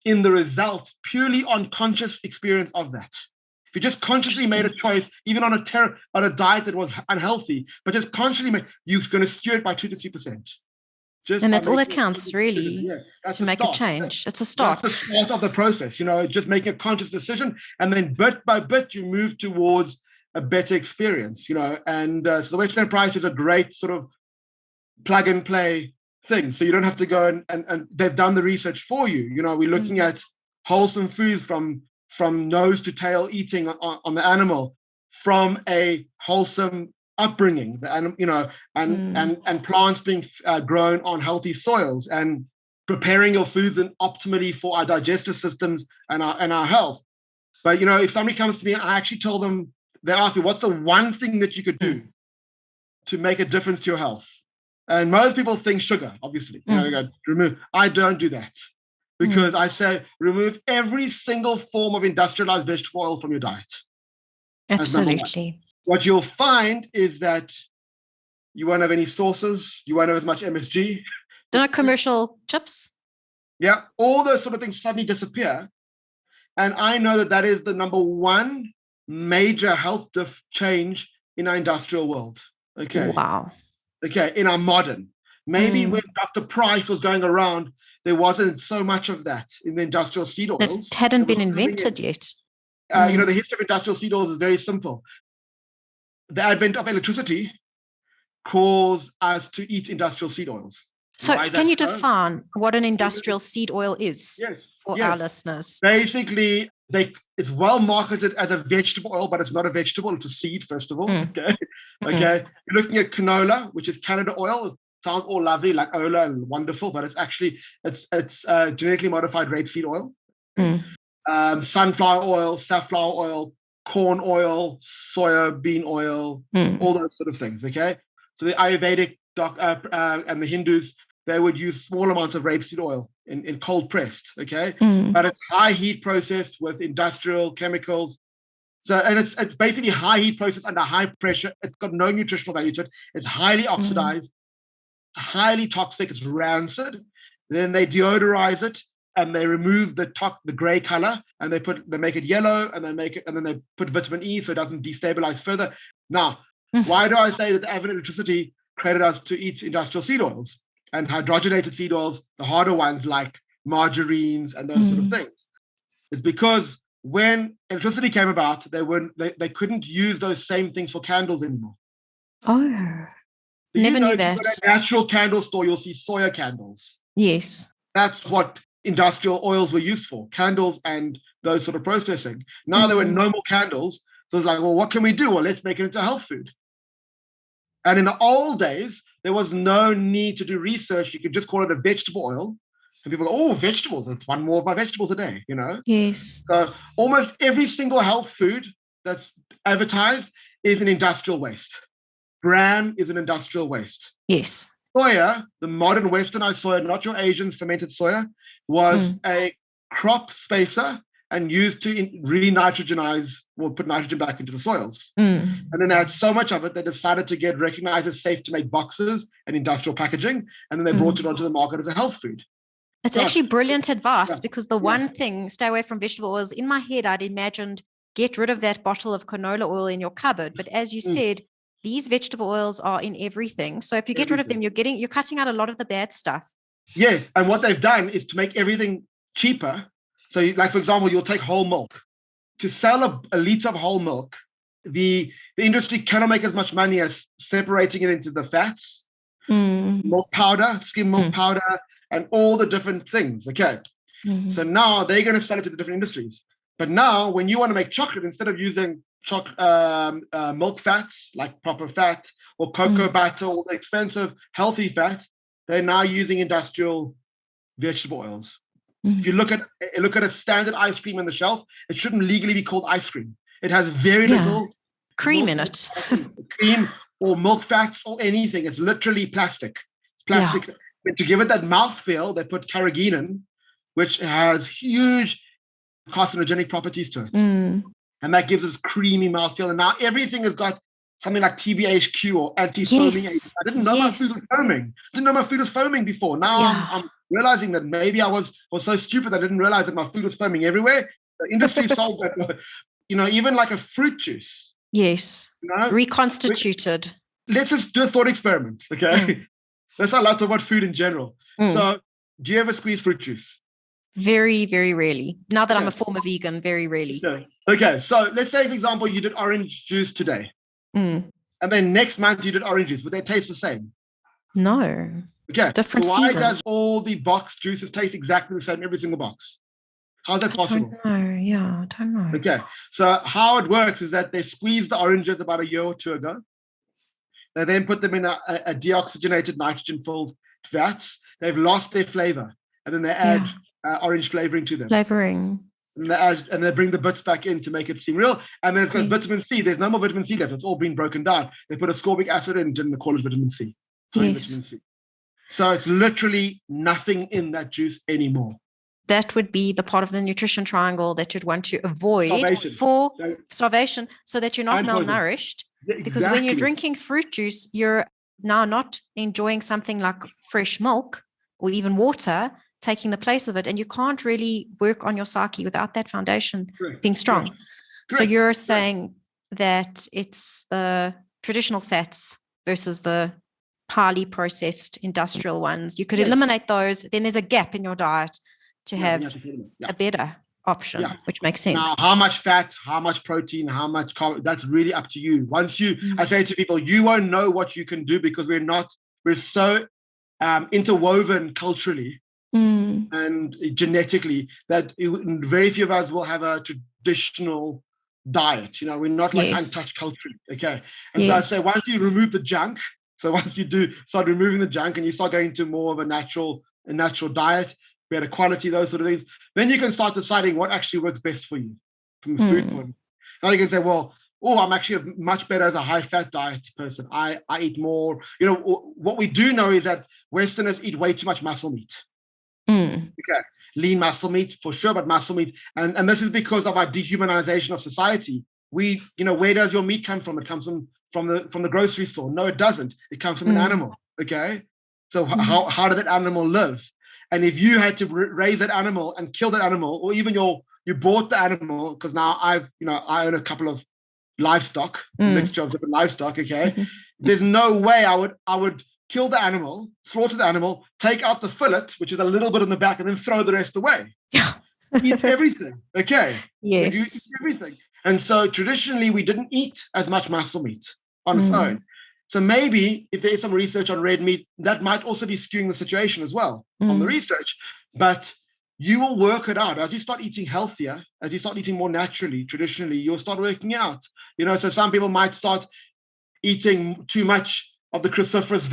S1: in the result purely on conscious experience of that. If you just consciously made a choice, even on a diet that was unhealthy, but just consciously you're going to steer it by 2 to 3%.
S2: And that's all that counts, really, to make a change. It's a start.
S1: That's the start of the process, just making a conscious decision. And then bit by bit, you move towards a better experience, And so the Western Enterprise is a great sort of plug and play thing. So you don't have to go and they've done the research for you. We're looking at wholesome foods from nose to tail eating on the animal, from a wholesome upbringing, the animal, and plants being grown on healthy soils, and preparing your foods optimally for our digestive systems and our health. But if somebody comes to me, I actually tell them, they ask me, what's the one thing that you could do to make a difference to your health? And most people think sugar, obviously. You go, remove. I don't do that. Because I say, remove every single form of industrialized vegetable oil from your diet.
S2: Absolutely.
S1: What you'll find is that you won't have any sauces. You won't have as much MSG.
S2: No commercial chips.
S1: Yeah, all those sort of things suddenly disappear. And I know that is the number one major health change in our industrial world. Okay.
S2: Wow.
S1: Okay, in our modern. Maybe when Dr. Price was going around, there wasn't so much of that in the industrial seed oils.
S2: It hadn't been invented yet.
S1: The history of industrial seed oils is very simple. The advent of electricity caused us to eat industrial seed oils.
S2: So can you define what an industrial seed oil is for our listeners?
S1: Basically, it's well marketed as a vegetable oil, but it's not a vegetable. It's a seed, first of all. Okay. You're looking at canola, which is Canada oil. Sounds all lovely, like Ola and wonderful, but it's actually it's genetically modified rapeseed oil, sunflower oil, safflower oil, corn oil, soya bean oil, all those sort of things. Okay, so the Ayurvedic and the Hindus, they would use small amounts of rapeseed oil in cold pressed. Okay, but it's high heat processed with industrial chemicals. So, and it's basically high heat processed under high pressure. It's got no nutritional value to it. It's highly oxidized. Highly toxic, it's rancid. Then they deodorize it and they remove the gray color, and they make it yellow, and then they put vitamin E so it doesn't destabilize further. Now, why do I say that the advent of electricity created us to eat industrial seed oils and hydrogenated seed oils, the harder ones like margarines and those sort of things? It's because when electricity came about, they couldn't use those same things for candles anymore.
S2: Oh. Never knew that.
S1: If you go to a natural candle store, you'll see soya candles.
S2: Yes.
S1: That's what industrial oils were used for, candles and those sort of processing. Now there were no more candles. So it's like, well, what can we do? Well, let's make it into health food. And in the old days, there was no need to do research. You could just call it a vegetable oil. And people go, oh, vegetables, it's one more of my vegetables a day,
S2: Yes.
S1: So almost every single health food that's advertised is an industrial waste. Bran is an industrial waste.
S2: Yes.
S1: Soya, the modern westernized soya, not your Asian fermented soya, was a crop spacer and used to re-nitrogenize or put nitrogen back into the soils. And then they had so much of it, they decided to get recognized as safe to make boxes and industrial packaging. And then they brought it onto the market as a health food.
S2: It's actually brilliant advice, because the one thing, stay away from vegetable oils. In my head, I'd imagined get rid of that bottle of canola oil in your cupboard. But as you said, these vegetable oils are in everything. So if you get rid of them, you're cutting out a lot of the bad stuff.
S1: Yes. And what they've done is to make everything cheaper. So like, for example, you'll take whole milk. To sell a liter of whole milk, the industry cannot make as much money as separating it into the fats, milk powder, skim milk powder, and all the different things. Okay. So now they're going to sell it to the different industries. But now when you want to make chocolate, instead of using milk fats, like proper fat, or cocoa butter, all the expensive, healthy fat, they're now using industrial vegetable oils. If you look at a standard ice cream on the shelf, it shouldn't legally be called ice cream. It has very little
S2: cream in it.
S1: Cream or milk fats or anything. It's literally plastic. It's plastic. Yeah. But to give it that mouthfeel, they put carrageenan, which has huge carcinogenic properties to it. And that gives us creamy mouthfeel. And now everything has got something like TBHQ or anti-foaming. Yes. I didn't know my food was foaming. I didn't know my food was foaming before. Now I'm realizing that maybe I was so stupid I didn't realize that my food was foaming everywhere. The industry sold that, even like a fruit juice.
S2: Yes. Reconstituted.
S1: Let's just do a thought experiment, okay? That's how I like to talk about food in general. So do you ever squeeze fruit juice?
S2: Very, very rarely. Now that I'm a former vegan, very rarely.
S1: Okay, so let's say, for example, you did orange juice today. And then next month you did orange juice. Would they taste the same?
S2: No.
S1: Okay.
S2: Different
S1: so why
S2: season.
S1: does all the box juices taste exactly the same every single box? How's that possible?
S2: I don't know.
S1: Okay. So how it works is that they squeezed the oranges about a year or two ago. They then put them in a deoxygenated nitrogen-filled vats. They've lost their flavor. And then they add orange flavoring to them. And they bring the bits back in to make it seem real. And then it's got vitamin C. There's no more vitamin C left. It's all been broken down. They put ascorbic acid in and call it vitamin C. Vitamin C. So it's literally nothing in that juice anymore.
S2: That would be the part of the nutrition triangle that you'd want to avoid for starvation, so that you're not malnourished.
S1: Exactly.
S2: Because when you're drinking fruit juice, you're now not enjoying something like fresh milk or even water taking the place of it, and you can't really work on your psyche without that foundation being strong. Correct. So you're saying that it's the traditional fats versus the highly processed industrial ones. You could eliminate those, then there's a gap in your diet to have a better option, which makes sense.
S1: Now, how much fat, how much protein, how much carb, that's really up to you. Once I say to people, you won't know what you can do, because we're so interwoven culturally and genetically that very few of us will have a traditional diet. We're not like untouched culturally. Okay. And so I say, once you remove the junk, so once you start removing the junk and you start going to more of a natural diet, better quality, those sort of things, then you can start deciding what actually works best for you from a food point. Now you can say, well, I'm actually much better as a high-fat diet person. I eat more. What we do know is that Westerners eat way too much muscle meat. Okay, lean muscle meat for sure, but muscle meat, and this is because of our dehumanization of society. Where does your meat come from? It comes from the grocery store. No, it doesn't. It comes from an animal. Okay, so how did that animal live? And if you had to raise that animal and kill that animal, or even you bought the animal, because now I own a couple of livestock, mixture of different livestock. Okay, there's no way I would kill the animal, slaughter the animal, take out the fillet, which is a little bit in the back, and then throw the rest away. Eat everything. Okay.
S2: Yes.
S1: You eat everything. And so traditionally we didn't eat as much muscle meat on its own. So maybe if there is some research on red meat, that might also be skewing the situation as well on the research. But you will work it out. As you start eating healthier, as you start eating more naturally, traditionally, you'll start working out. So some people might start eating too much of the cruciferous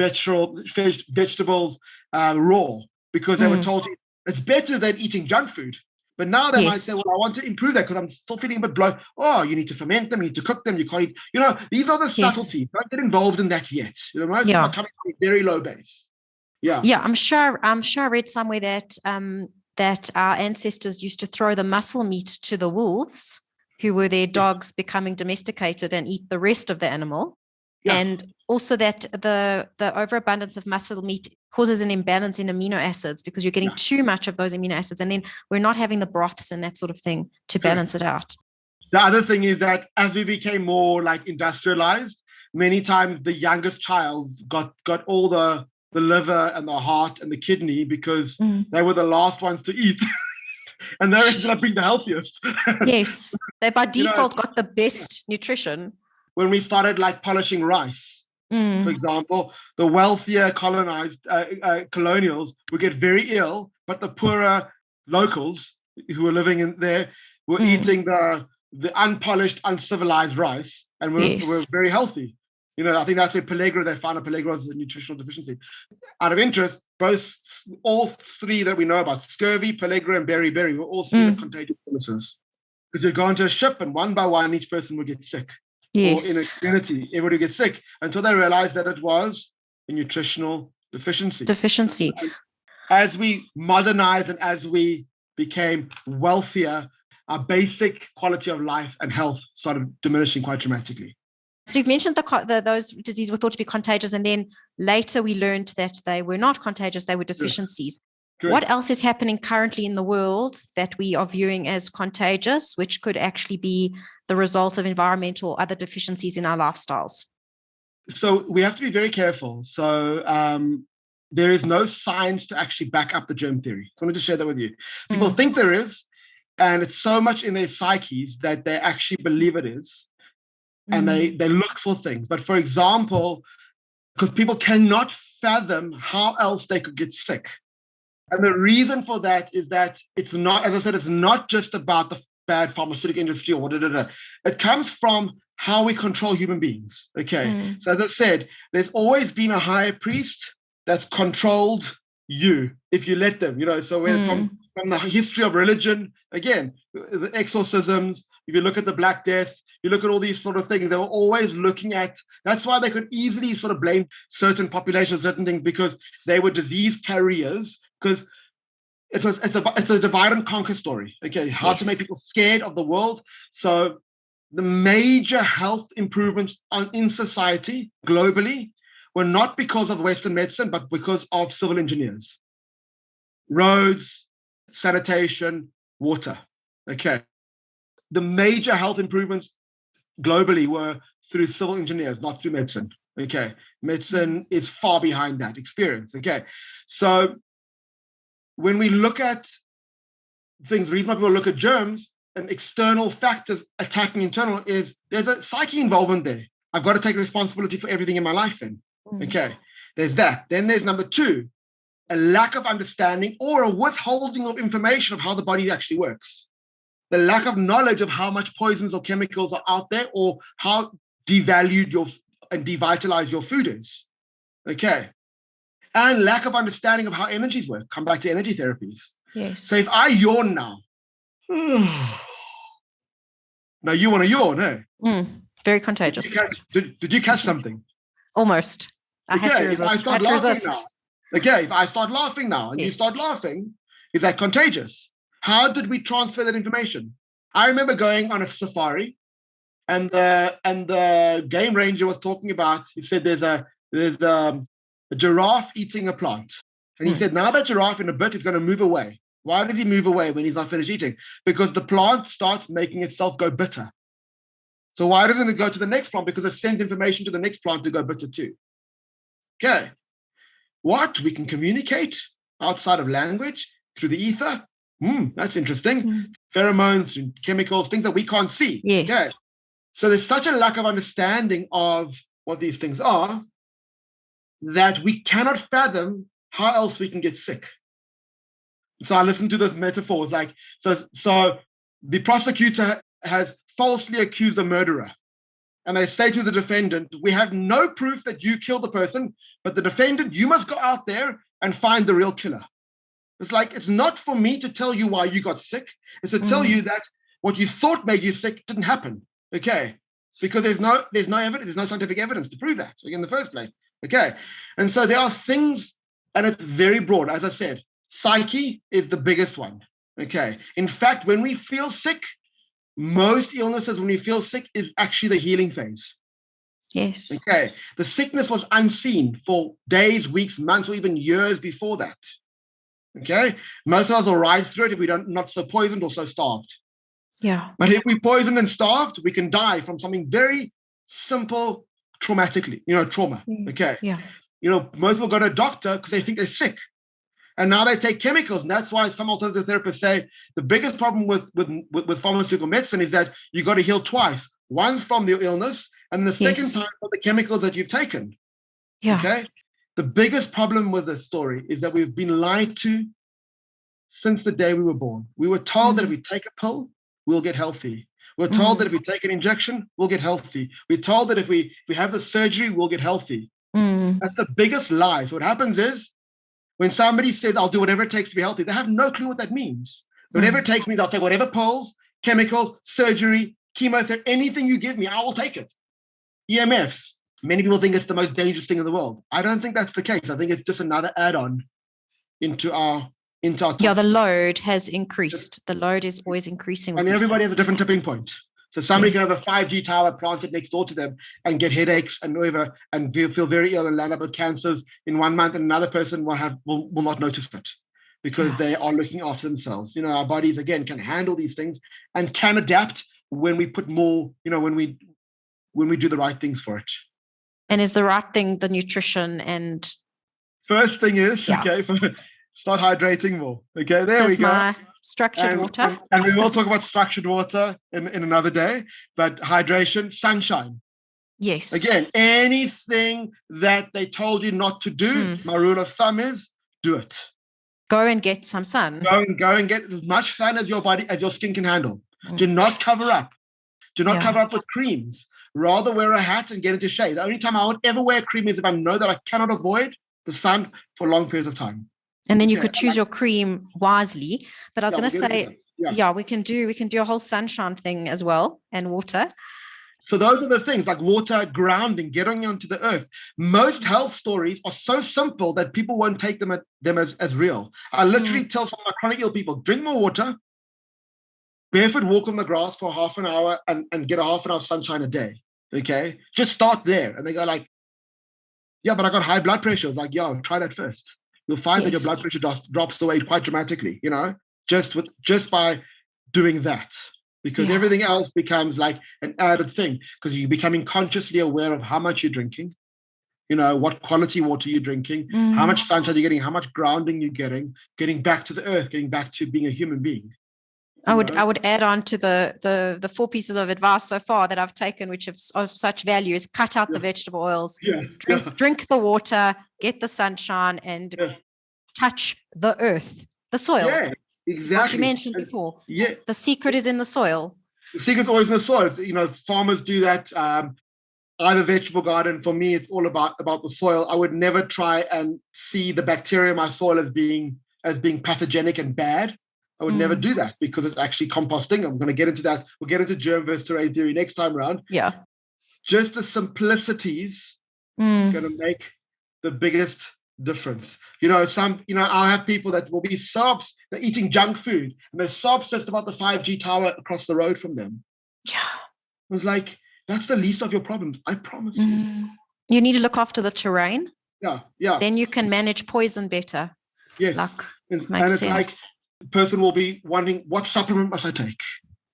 S1: vegetables raw, because they were told it's better than eating junk food. But now they might say, well, I want to improve that because I'm still feeling a bit bloated. Oh, you need to ferment them, you need to cook them, you can't eat. These are the subtleties. Don't get involved in that yet. Most people are coming from a very low base. Yeah.
S2: Yeah, I'm sure I read somewhere that that our ancestors used to throw the muscle meat to the wolves, who were their dogs becoming domesticated, and eat the rest of the animal. Yeah. And also that the overabundance of muscle meat causes an imbalance in amino acids because you're getting too much of those amino acids. And then we're not having the broths and that sort of thing to balance it out.
S1: The other thing is that as we became more like industrialized, many times the youngest child got all the liver and the heart and the kidney because they were the last ones to eat. And they ended up being the healthiest.
S2: Yes, they by default got the best nutrition.
S1: When we started like polishing rice, for example, the wealthier colonials would get very ill, but the poorer locals who were living in there were eating the unpolished, uncivilized rice and were very healthy. I think that's where they found a pellagra was a nutritional deficiency. Out of interest, all three that we know about, scurvy, pellagra, and beriberi, were all seen as contagious illnesses. Because you'd go onto a ship and one by one, each person would get sick.
S2: Yes.
S1: Or in a community, everybody gets sick until they realized that it was a nutritional deficiency. As we modernized and as we became wealthier, our basic quality of life and health started diminishing quite dramatically.
S2: So you've mentioned those diseases were thought to be contagious, and then later we learned that they were not contagious, they were deficiencies. Correct. What else is happening currently in the world that we are viewing as contagious, which could actually be the result of environmental or other deficiencies in our lifestyles?
S1: So we have to be very careful. So there is no science to actually back up the germ theory. I wanted to share that with you. People think there is, and it's so much in their psyches that they actually believe it is. And they look for things. But for example, because people cannot fathom how else they could get sick. And the reason for that is that it's not, as I said, it's not just about the bad pharmaceutical industry or It comes from how we control human beings. Okay. So as I said, there's always been a higher priest that's controlled you if you let them, so from the history of religion, again, the exorcisms, if you look at the Black Death, you look at all these sort of things, they were always looking at, that's why they could easily sort of blame certain populations, certain things, because they were disease carriers, because it's a divide and conquer story. Okay, how to make people scared of the world. So the major health improvements in society globally were not because of Western medicine, but because of civil engineers. Roads, sanitation, water. Okay. The major health improvements globally were through civil engineers, not through medicine. Okay. Medicine is far behind that experience. Okay. So when we look at things, the reason why people look at germs and external factors attacking internal is there's a psyche involvement there. I've got to take responsibility for everything in my life then. Okay. There's that. Then there's number two, a lack of understanding or a withholding of information of how the body actually works. The lack of knowledge of how much poisons or chemicals are out there or how devalued and devitalized your food is. Okay. And lack of understanding of how energies work. Come back to energy therapies.
S2: Yes.
S1: So if I yawn now, now you want to yawn, eh?
S2: Very contagious.
S1: Did you catch something?
S2: Almost. I had to resist.
S1: Okay, if I start laughing now and you start laughing, is that contagious? How did we transfer that information? I remember going on a safari and the game ranger was talking about, he said there's a giraffe eating a plant. And he said, now that giraffe in a bit is going to move away. Why does he move away when he's not finished eating? Because the plant starts making itself go bitter. So why doesn't it go to the next plant? Because it sends information to the next plant to go bitter too. Okay. What? We can communicate outside of language through the ether? That's interesting. Pheromones and chemicals, things that we can't see.
S2: Yes. Okay.
S1: So there's such a lack of understanding of what these things are that we cannot fathom how else we can get sick. So I listened to those metaphors, like, so the prosecutor has falsely accused a murderer. and they say to the defendant, we have no proof that you killed the person, but the defendant, you must go out there and find the real killer. It's like, it's not for me to tell you why you got sick. It's to tell you that what you thought made you sick didn't happen. Okay. Because there's no evidence, there's no scientific evidence to prove that in the first place. Okay. And so there are things, and it's very broad. As I said, psyche is the biggest one. Okay. In fact, when we feel sick, most illnesses, when we feel sick, is actually the healing phase.
S2: Yes.
S1: Okay. The sickness was unseen for days, weeks, months, or even years before that. Okay. Most of us will ride through it if we're not so poisoned or so starved.
S2: Yeah.
S1: But if we're poisoned and starved, we can die from something very simple, traumatically, trauma. Okay.
S2: Yeah.
S1: Most people go to a doctor because they think they're sick. And now they take chemicals. And that's why some alternative therapists say the biggest problem with pharmaceutical medicine is that you got to heal twice. Once from the illness, and the second time from the chemicals that you've taken.
S2: Yeah.
S1: Okay. The biggest problem with this story is that we've been lied to since the day we were born. We were told that if we take a pill, we'll get healthy. We're told that if we take an injection, we'll get healthy. We're told that if we have the surgery, we'll get healthy. That's the biggest lie. So what happens is, when somebody says, I'll do whatever it takes to be healthy, they have no clue what that means. Whatever it takes means I'll take whatever pills, chemicals, surgery, chemotherapy, anything you give me, I will take it. EMFs. Many people think it's the most dangerous thing in the world. I don't think that's the case. I think it's just another add-on into our
S2: yeah, the load has increased. The load is always increasing.
S1: And everybody has a different tipping point. So somebody can have a 5G tower planted next door to them and get headaches and whatever, and feel very ill and land up with cancers in 1 month, and another person will not notice it because they are looking after themselves. Our bodies, again, can handle these things and can adapt when we put more, when we do the right things for it.
S2: And is the right thing the nutrition? And
S1: first thing is, start hydrating more. Okay,
S2: That's
S1: we go.
S2: My structured water.
S1: And we will talk about structured water in another day, but hydration, sunshine.
S2: Yes.
S1: Again, anything that they told you not to do, my rule of thumb is do it.
S2: Go and get some sun.
S1: Go and get as much sun as your skin can handle. Do not cover up. Do not cover up with creams. Rather wear a hat and get into shade. The only time I would ever wear cream is if I know that I cannot avoid the sun for long periods of time.
S2: And then you could choose your cream wisely. But I was going to say, we can do a whole sunshine thing as well, and water.
S1: So those are the things like water, grounding, getting onto the earth. Most health stories are so simple that people won't take them as real. I literally tell some of my chronic ill people, drink more water, barefoot walk on the grass for half an hour and get a half an hour of sunshine a day. Okay. Just start there. And they go like, yeah, but I got high blood pressure. It's like, try that first. You'll find that your blood pressure drops away quite dramatically, just by doing that, because everything else becomes like an added thing, because you're becoming consciously aware of how much you're drinking, what quality water you're drinking, how much sunshine you're getting, how much grounding you're getting back to the earth, getting back to being a human being.
S2: I would add on to the 4 pieces of advice so far that I've taken, which is of such value, is cut out the vegetable oils, drink the water, get the sunshine, and touch the earth, the soil. Yeah,
S1: exactly.
S2: What you mentioned before. Yeah. The secret is in the soil.
S1: The secret's always in the soil. Farmers do that. I have a vegetable garden. For me, it's all about the soil. I would never try and see the bacteria in my soil as being pathogenic and bad. I would never do that, because it's actually composting. I'm going to get into that. We'll get into germ versus terrain theory next time around.
S2: Yeah.
S1: Just the simplicities going to make the biggest difference. I'll have people that will be they're eating junk food and they're so obsessed about the 5G tower across the road from them.
S2: Yeah.
S1: It was like, that's the least of your problems. I promise you.
S2: You need to look after the terrain.
S1: Yeah. Yeah.
S2: Then you can manage poison better.
S1: Yes.
S2: Makes sense.
S1: Like, the person will be wondering, what supplement must I take?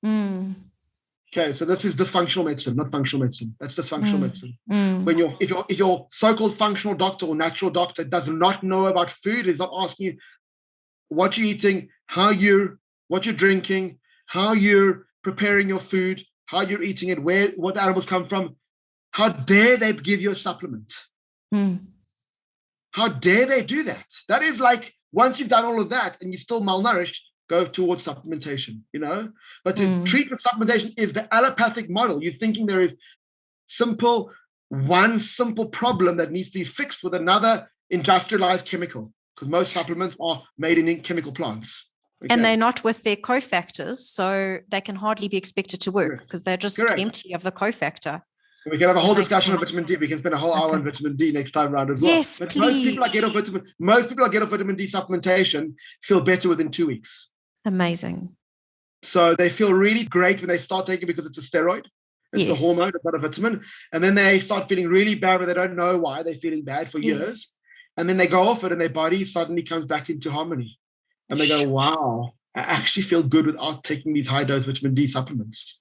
S1: Okay, so this is dysfunctional medicine, not functional medicine. That's dysfunctional medicine. When if your so-called functional doctor or natural doctor does not know about food, is not asking you what you're eating, what you're drinking, how you're preparing your food, how you're eating it, what the animals come from, how dare they give you a supplement? How dare they do that? That is like, once you've done all of that and you're still malnourished, go towards supplementation, But to treat with supplementation is the allopathic model. You're thinking there is one simple problem that needs to be fixed with another industrialized chemical, because most supplements are made in chemical plants.
S2: Okay. And they're not with their cofactors, so they can hardly be expected to work because they're just empty of the cofactor.
S1: We can have a whole discussion on vitamin D. We can spend a whole hour on vitamin D next time round as well.
S2: Yes,
S1: but
S2: please.
S1: Most people that get off vitamin D supplementation feel better within 2 weeks.
S2: Amazing.
S1: So they feel really great when they start taking it because it's a steroid. It's a hormone, it's not a vitamin. And then they start feeling really bad, but they don't know why they're feeling bad for years. And then they go off it and their body suddenly comes back into harmony. And they go, wow, I actually feel good without taking these high-dose vitamin D supplements.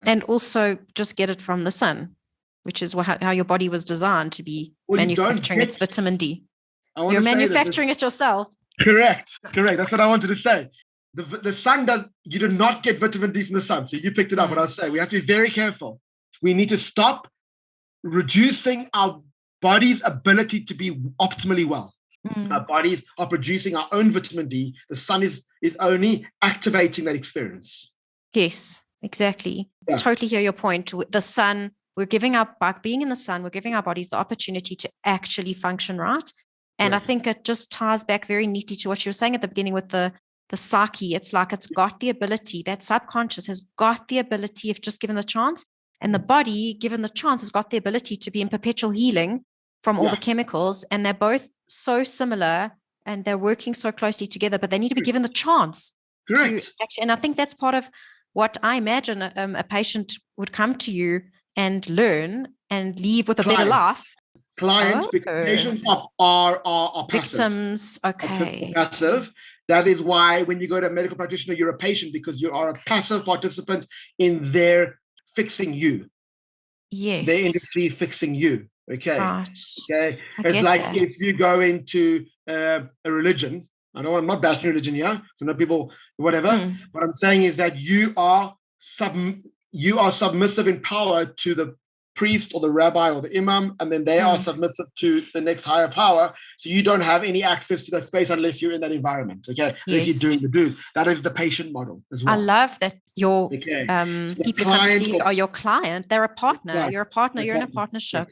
S2: And also just get it from the sun, which is how your body was designed to be manufacturing its vitamin D. You're manufacturing it yourself.
S1: Correct. That's what I wanted to say. The sun you do not get vitamin D from the sun. So you picked it up what I was saying. We have to be very careful. We need to stop reducing our body's ability to be optimally well. Our bodies are producing our own vitamin D. The sun is only activating that experience.
S2: Yes, exactly. Yeah. Totally hear your point. The sun, by being in the sun, we're giving our bodies the opportunity to actually function right. And I think it just ties back very neatly to what you were saying at the beginning with the psyche. It's like it's got the ability, that subconscious has got the ability, if just given the chance, and the body, given the chance, has got the ability to be in perpetual healing from all the chemicals. And they're both so similar and they're working so closely together, but they need to be given the chance.
S1: Correct.
S2: And I think that's part of what I imagine a patient would come to you and learn and leave with a better life.
S1: Clients, because patients are passive.
S2: Victims, okay.
S1: Passive. That is why when you go to a medical practitioner, you're a patient because you are a passive participant in their fixing you.
S2: Yes.
S1: Their industry fixing you. Okay.
S2: Right.
S1: Okay. It's like if you go into a religion. I'm not bashing religion here. So no people, whatever. What I'm saying is that you are submissive in power to the priest or the rabbi or the imam, and then they are submissive to the next higher power. So you don't have any access to that space unless you're in that environment. Okay. If you're doing the do. That is the patient model as well.
S2: I love that your people come to see are your client. They're a partner. Right. You're a partner. You're in a partnership.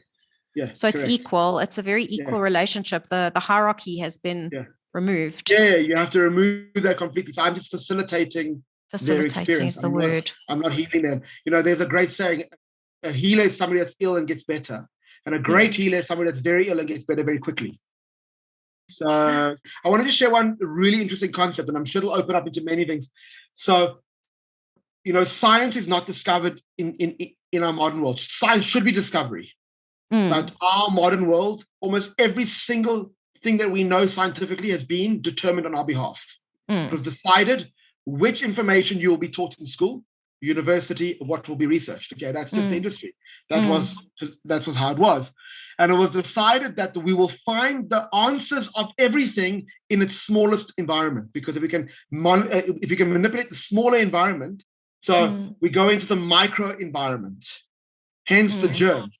S1: Yeah.
S2: So it's equal. It's a very equal relationship. The hierarchy has been removed.
S1: Yeah, you have to remove that completely. So I'm just facilitating.
S2: Facilitating is the word.
S1: I'm not healing them. There's a great saying, a healer is somebody that's ill and gets better. And a great healer is somebody that's very ill and gets better very quickly. So I wanted to share one really interesting concept, and I'm sure it'll open up into many things. So, science is not discovered in our modern world. Science should be discovery. But our modern world, almost every single thing that we know scientifically has been determined on our behalf. It was decided which information you will be taught in school, university, what will be researched. Okay, that's just the industry. That was how it was. And it was decided that we will find the answers of everything in its smallest environment, because if you can manipulate the smaller environment, so we go into the micro environment, hence the germ.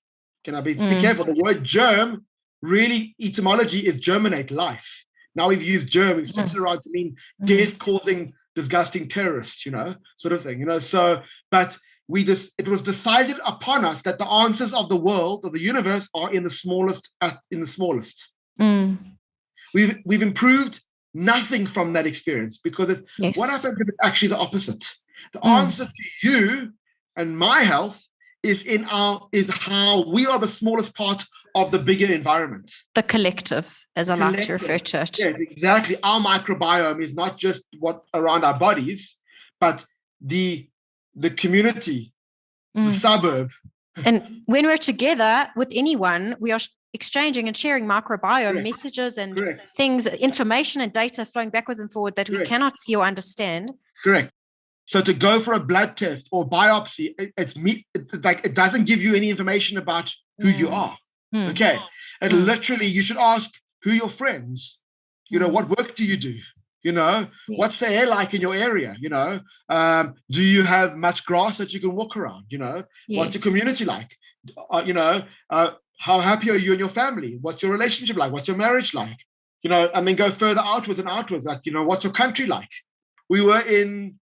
S1: Can I be careful? The word germ, really, etymology is germinate, life. Now we've used germ, we've set it around to mean death-causing, disgusting terrorist, sort of thing, So, but it was decided upon us that the answers of the world, of the universe, are in the smallest. We've improved nothing from that experience, because what happens if it's actually the opposite? The answer to you and my health is how we are the smallest part of the bigger environment.
S2: The collective, as I like to refer to it.
S1: Yes, exactly. Our microbiome is not just what around our bodies, but the community, the suburb.
S2: And when we're together with anyone, we are exchanging and sharing microbiome messages and things, information and data flowing backwards and forward that we cannot see or understand.
S1: Correct. So to go for a blood test or biopsy, it doesn't give you any information about who you are. Okay. And literally you should ask who your friends, what work do you do? What's the air like in your area? Do you have much grass that you can walk around? What's your community like? How happy are you and your family? What's your relationship like? What's your marriage like? And then go further outwards and outwards. Like, what's your country like? We were in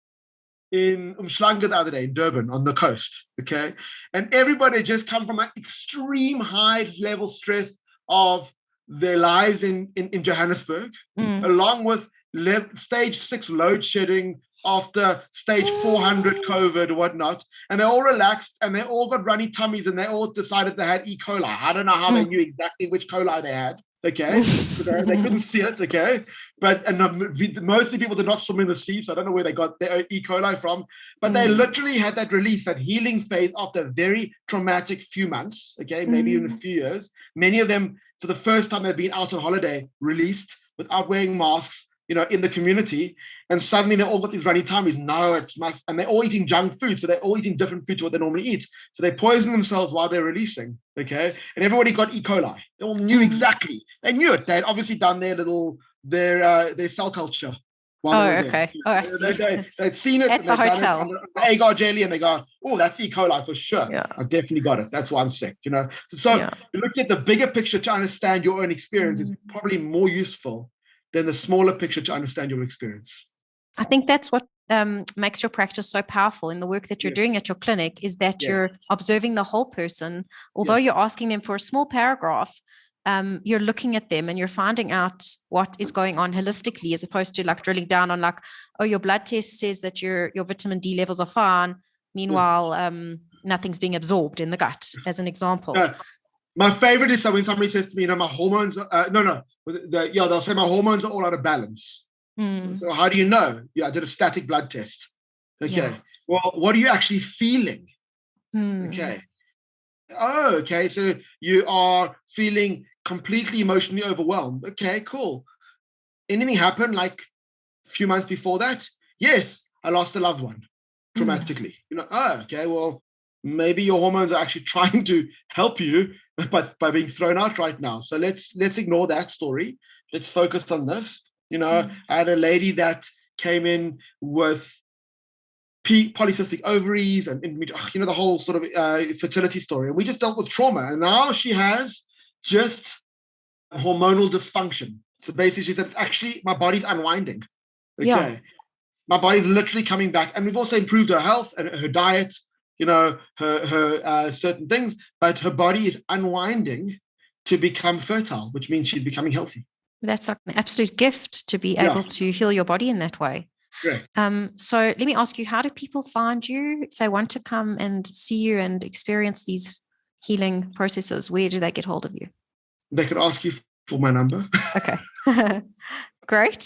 S1: in Umhlanga the other day in Durban on the coast, okay? And everybody just come from an extreme high level stress of their lives in Johannesburg, along with stage 6 load shedding after stage 400 COVID or whatnot. And they all relaxed and they all got runny tummies and they all decided they had E. coli. I don't know how they knew exactly which coli they had, okay? They couldn't see it, okay? And mostly people did not swim in the sea, so I don't know where they got their E. coli from. But they literally had that release, that healing phase after a very traumatic few months, okay, maybe even a few years. Many of them, for the first time they've been out on holiday, released without wearing masks, in the community, and suddenly they all got these runny tummies. No, it's must, and they're all eating junk food, so they're all eating different food to what they normally eat. So they poison themselves while they're releasing, okay? And everybody got E. coli. They all knew exactly. They knew it. They had obviously done their cell culture.
S2: Okay. I see.
S1: They'd seen it
S2: at the hotel.
S1: on the agar jelly, and they go, "Oh, that's E. coli for sure.
S2: Yeah.
S1: I definitely got it. That's why I'm sick." So looking at the bigger picture to understand your own experience is probably more useful than the smaller picture to understand your experience.
S2: I think that's what makes your practice so powerful in the work that you're doing at your clinic, is that you're observing the whole person. Although you're asking them for a small paragraph, you're looking at them and you're finding out what is going on holistically, as opposed to like drilling down on like, oh, your blood test says that your vitamin D levels are fine. Meanwhile, nothing's being absorbed in the gut, as an example.
S1: My favorite is when somebody says to me, my hormones, they'll say my hormones are all out of balance. So how do you know? I did a static blood test. Okay. Well, what are you actually feeling? Okay. Oh, okay. So you are feeling completely emotionally overwhelmed. Okay, cool. Anything happen like a few months before that? Yes, I lost a loved one traumatically. Okay, well, maybe your hormones are actually trying to help you, but by being thrown out right now. So let's ignore that story. Let's focus on this. I had a lady that came in with polycystic ovaries and the whole sort of fertility story. And we just dealt with trauma. And now she has just hormonal dysfunction. So basically she said, it's actually, my body's unwinding. Okay. Yeah. My body's literally coming back. And we've also improved her health and her diet, her certain things, but her body is unwinding to become fertile, which means she's becoming healthy.
S2: That's like an absolute gift to be able to heal your body in that way.
S1: Correct.
S2: So let me ask you, how do people find you if they want to come and see you and experience these healing processes? Where do they get hold of you?
S1: They could ask you for my number.
S2: Okay. Great.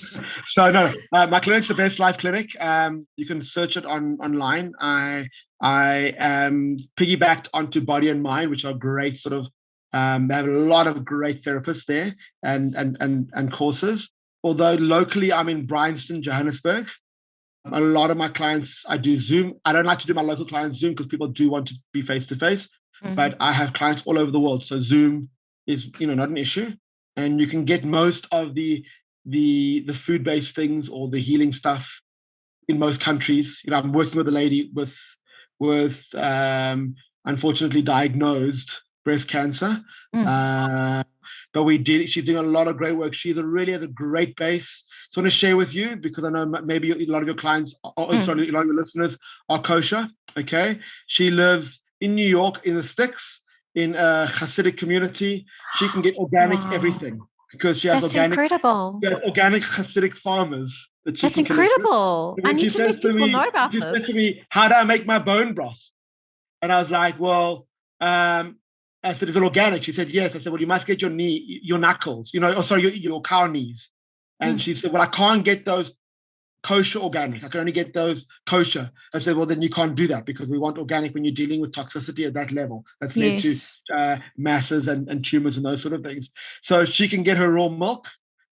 S1: So no, my clinic's the Best Life Clinic. You can search it online. I am piggybacked onto Body and Mind, which are great sort of, they have a lot of great therapists there and courses. Although locally I'm in Bryanston, Johannesburg. A lot of my clients, I do Zoom. I don't like to do my local clients Zoom because people do want to be face-to-face, but I have clients all over the world. So Zoom is, not an issue. And you can get most of the food-based things or the healing stuff in most countries. I'm working with a lady with unfortunately diagnosed breast cancer. But she's doing a lot of great work. She really has a great base. So I want to share with you, because I know maybe a lot of your clients, a lot of your listeners are kosher, okay? She lives in New York, in the sticks, in a Hasidic community. She can get organic everything because she has
S2: incredible.
S1: She has organic Hasidic farmers.
S2: That's incredible. I need to let people know about this.
S1: She said to me, how do I make my bone broth? And I was like, well, I said, is it organic? She said, yes. I said, well, you must get your knuckles, your cow knees. And she said, well, I can't get those kosher organic. I can only get those kosher. I said, well, then you can't do that because we want organic when you're dealing with toxicity at that level. That's led to masses and tumors and those sort of things. So she can get her raw milk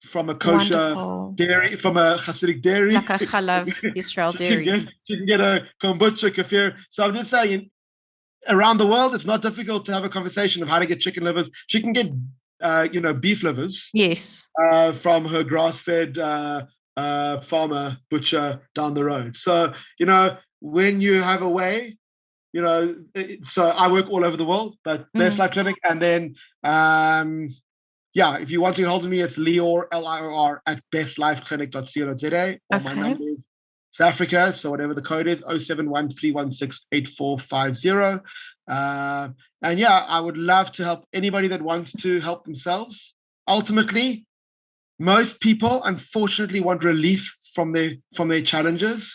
S1: from a kosher dairy, from a Hasidic dairy.
S2: Like a Chalav Israel dairy.
S1: She can get a kombucha, kefir. So I'm just saying, around the world, it's not difficult to have a conversation of how to get chicken livers. She can get, beef livers.
S2: Yes.
S1: From her grass-fed farmer butcher down the road. So, when you have a way, so I work all over the world, but Best Life Clinic. And then, if you want to get hold of me, it's Lior, Lior, at bestlifeclinic.co.za. My number is South Africa, so whatever the code is, 071-316-8450. And yeah, I would love to help anybody that wants to help themselves. Ultimately, most people, unfortunately, want relief from their challenges.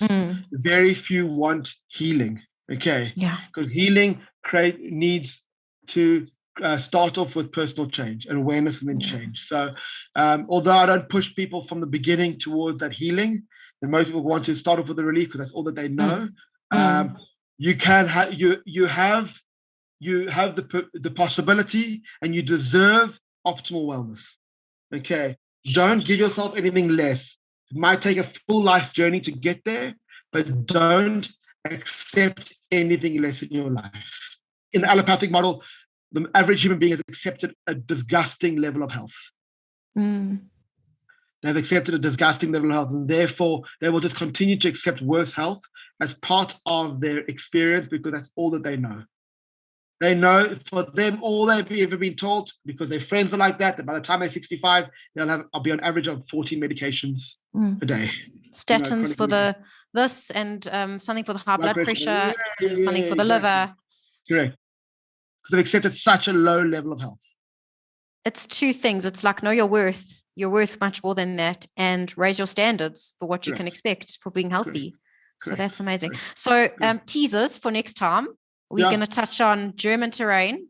S1: Very few want healing. Okay.
S2: Yeah.
S1: Because healing needs to start off with personal change and awareness and then change. So although I don't push people from the beginning towards that healing, and most people want to start off with the relief because that's all that they know. You can have the possibility, and you deserve optimal wellness. Okay. Don't give yourself anything less. It might take a full life's journey to get there, but don't accept anything less in your life. In the allopathic model, the average human being has accepted a disgusting level of health. They've accepted a disgusting level of health, and therefore they will just continue to accept worse health as part of their experience because that's all that they know. They know for them, all they've ever been told, because their friends are like that by the time they're 65, I'll be on average of 14 medications a day.
S2: Statins for this and something for the high blood pressure, something for the liver.
S1: Correct. Because they've accepted such a low level of health.
S2: It's two things. It's like, know your worth. You're worth much more than that, and raise your standards for what you can expect for being healthy. So that's amazing. So teasers for next time. We're going to touch on German terrain,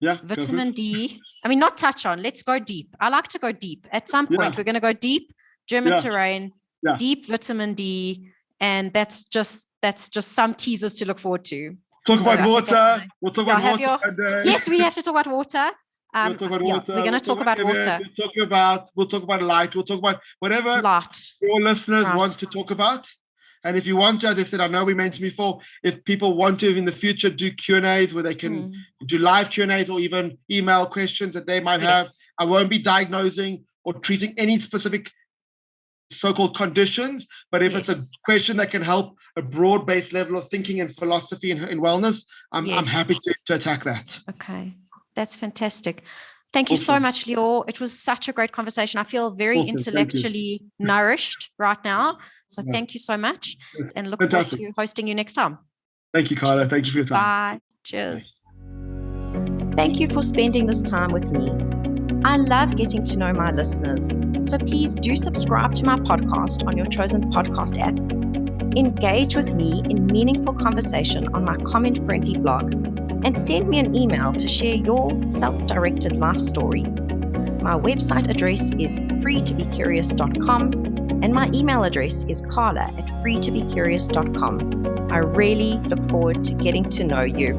S2: vitamin D. I mean, not touch on, let's go deep. I like to go deep. At some point, we're going to go deep, German terrain, deep vitamin D, and that's just some teasers to look forward to.
S1: Talk about water. We'll talk about water.
S2: Yes, we have to talk about water.
S1: We'll talk about water.
S2: We're going to talk about water.
S1: We'll talk about light. We'll talk about whatever your listeners want to talk about. And if you want to, as I said, I know we mentioned before, if people want to in the future do Q&As where they can do live Q&As or even email questions that they might have, I won't be diagnosing or treating any specific so-called conditions, but if it's a question that can help a broad-based level of thinking and philosophy and wellness, I'm happy to attack that.
S2: Okay, that's fantastic. Thank you so much, Lior. It was such a great conversation. I feel very intellectually nourished right now. So thank you so much, and look forward to hosting you next time.
S1: Thank you, Carla. Thank you for your time.
S2: Bye. Cheers. Thank you for spending this time with me. I love getting to know my listeners. So please do subscribe to my podcast on your chosen podcast app. Engage with me in meaningful conversation on my comment-friendly blog, and send me an email to share your self-directed life story. My website address is free2BCurious.com, and my email address is carla@free2BCurious.com. I really look forward to getting to know you.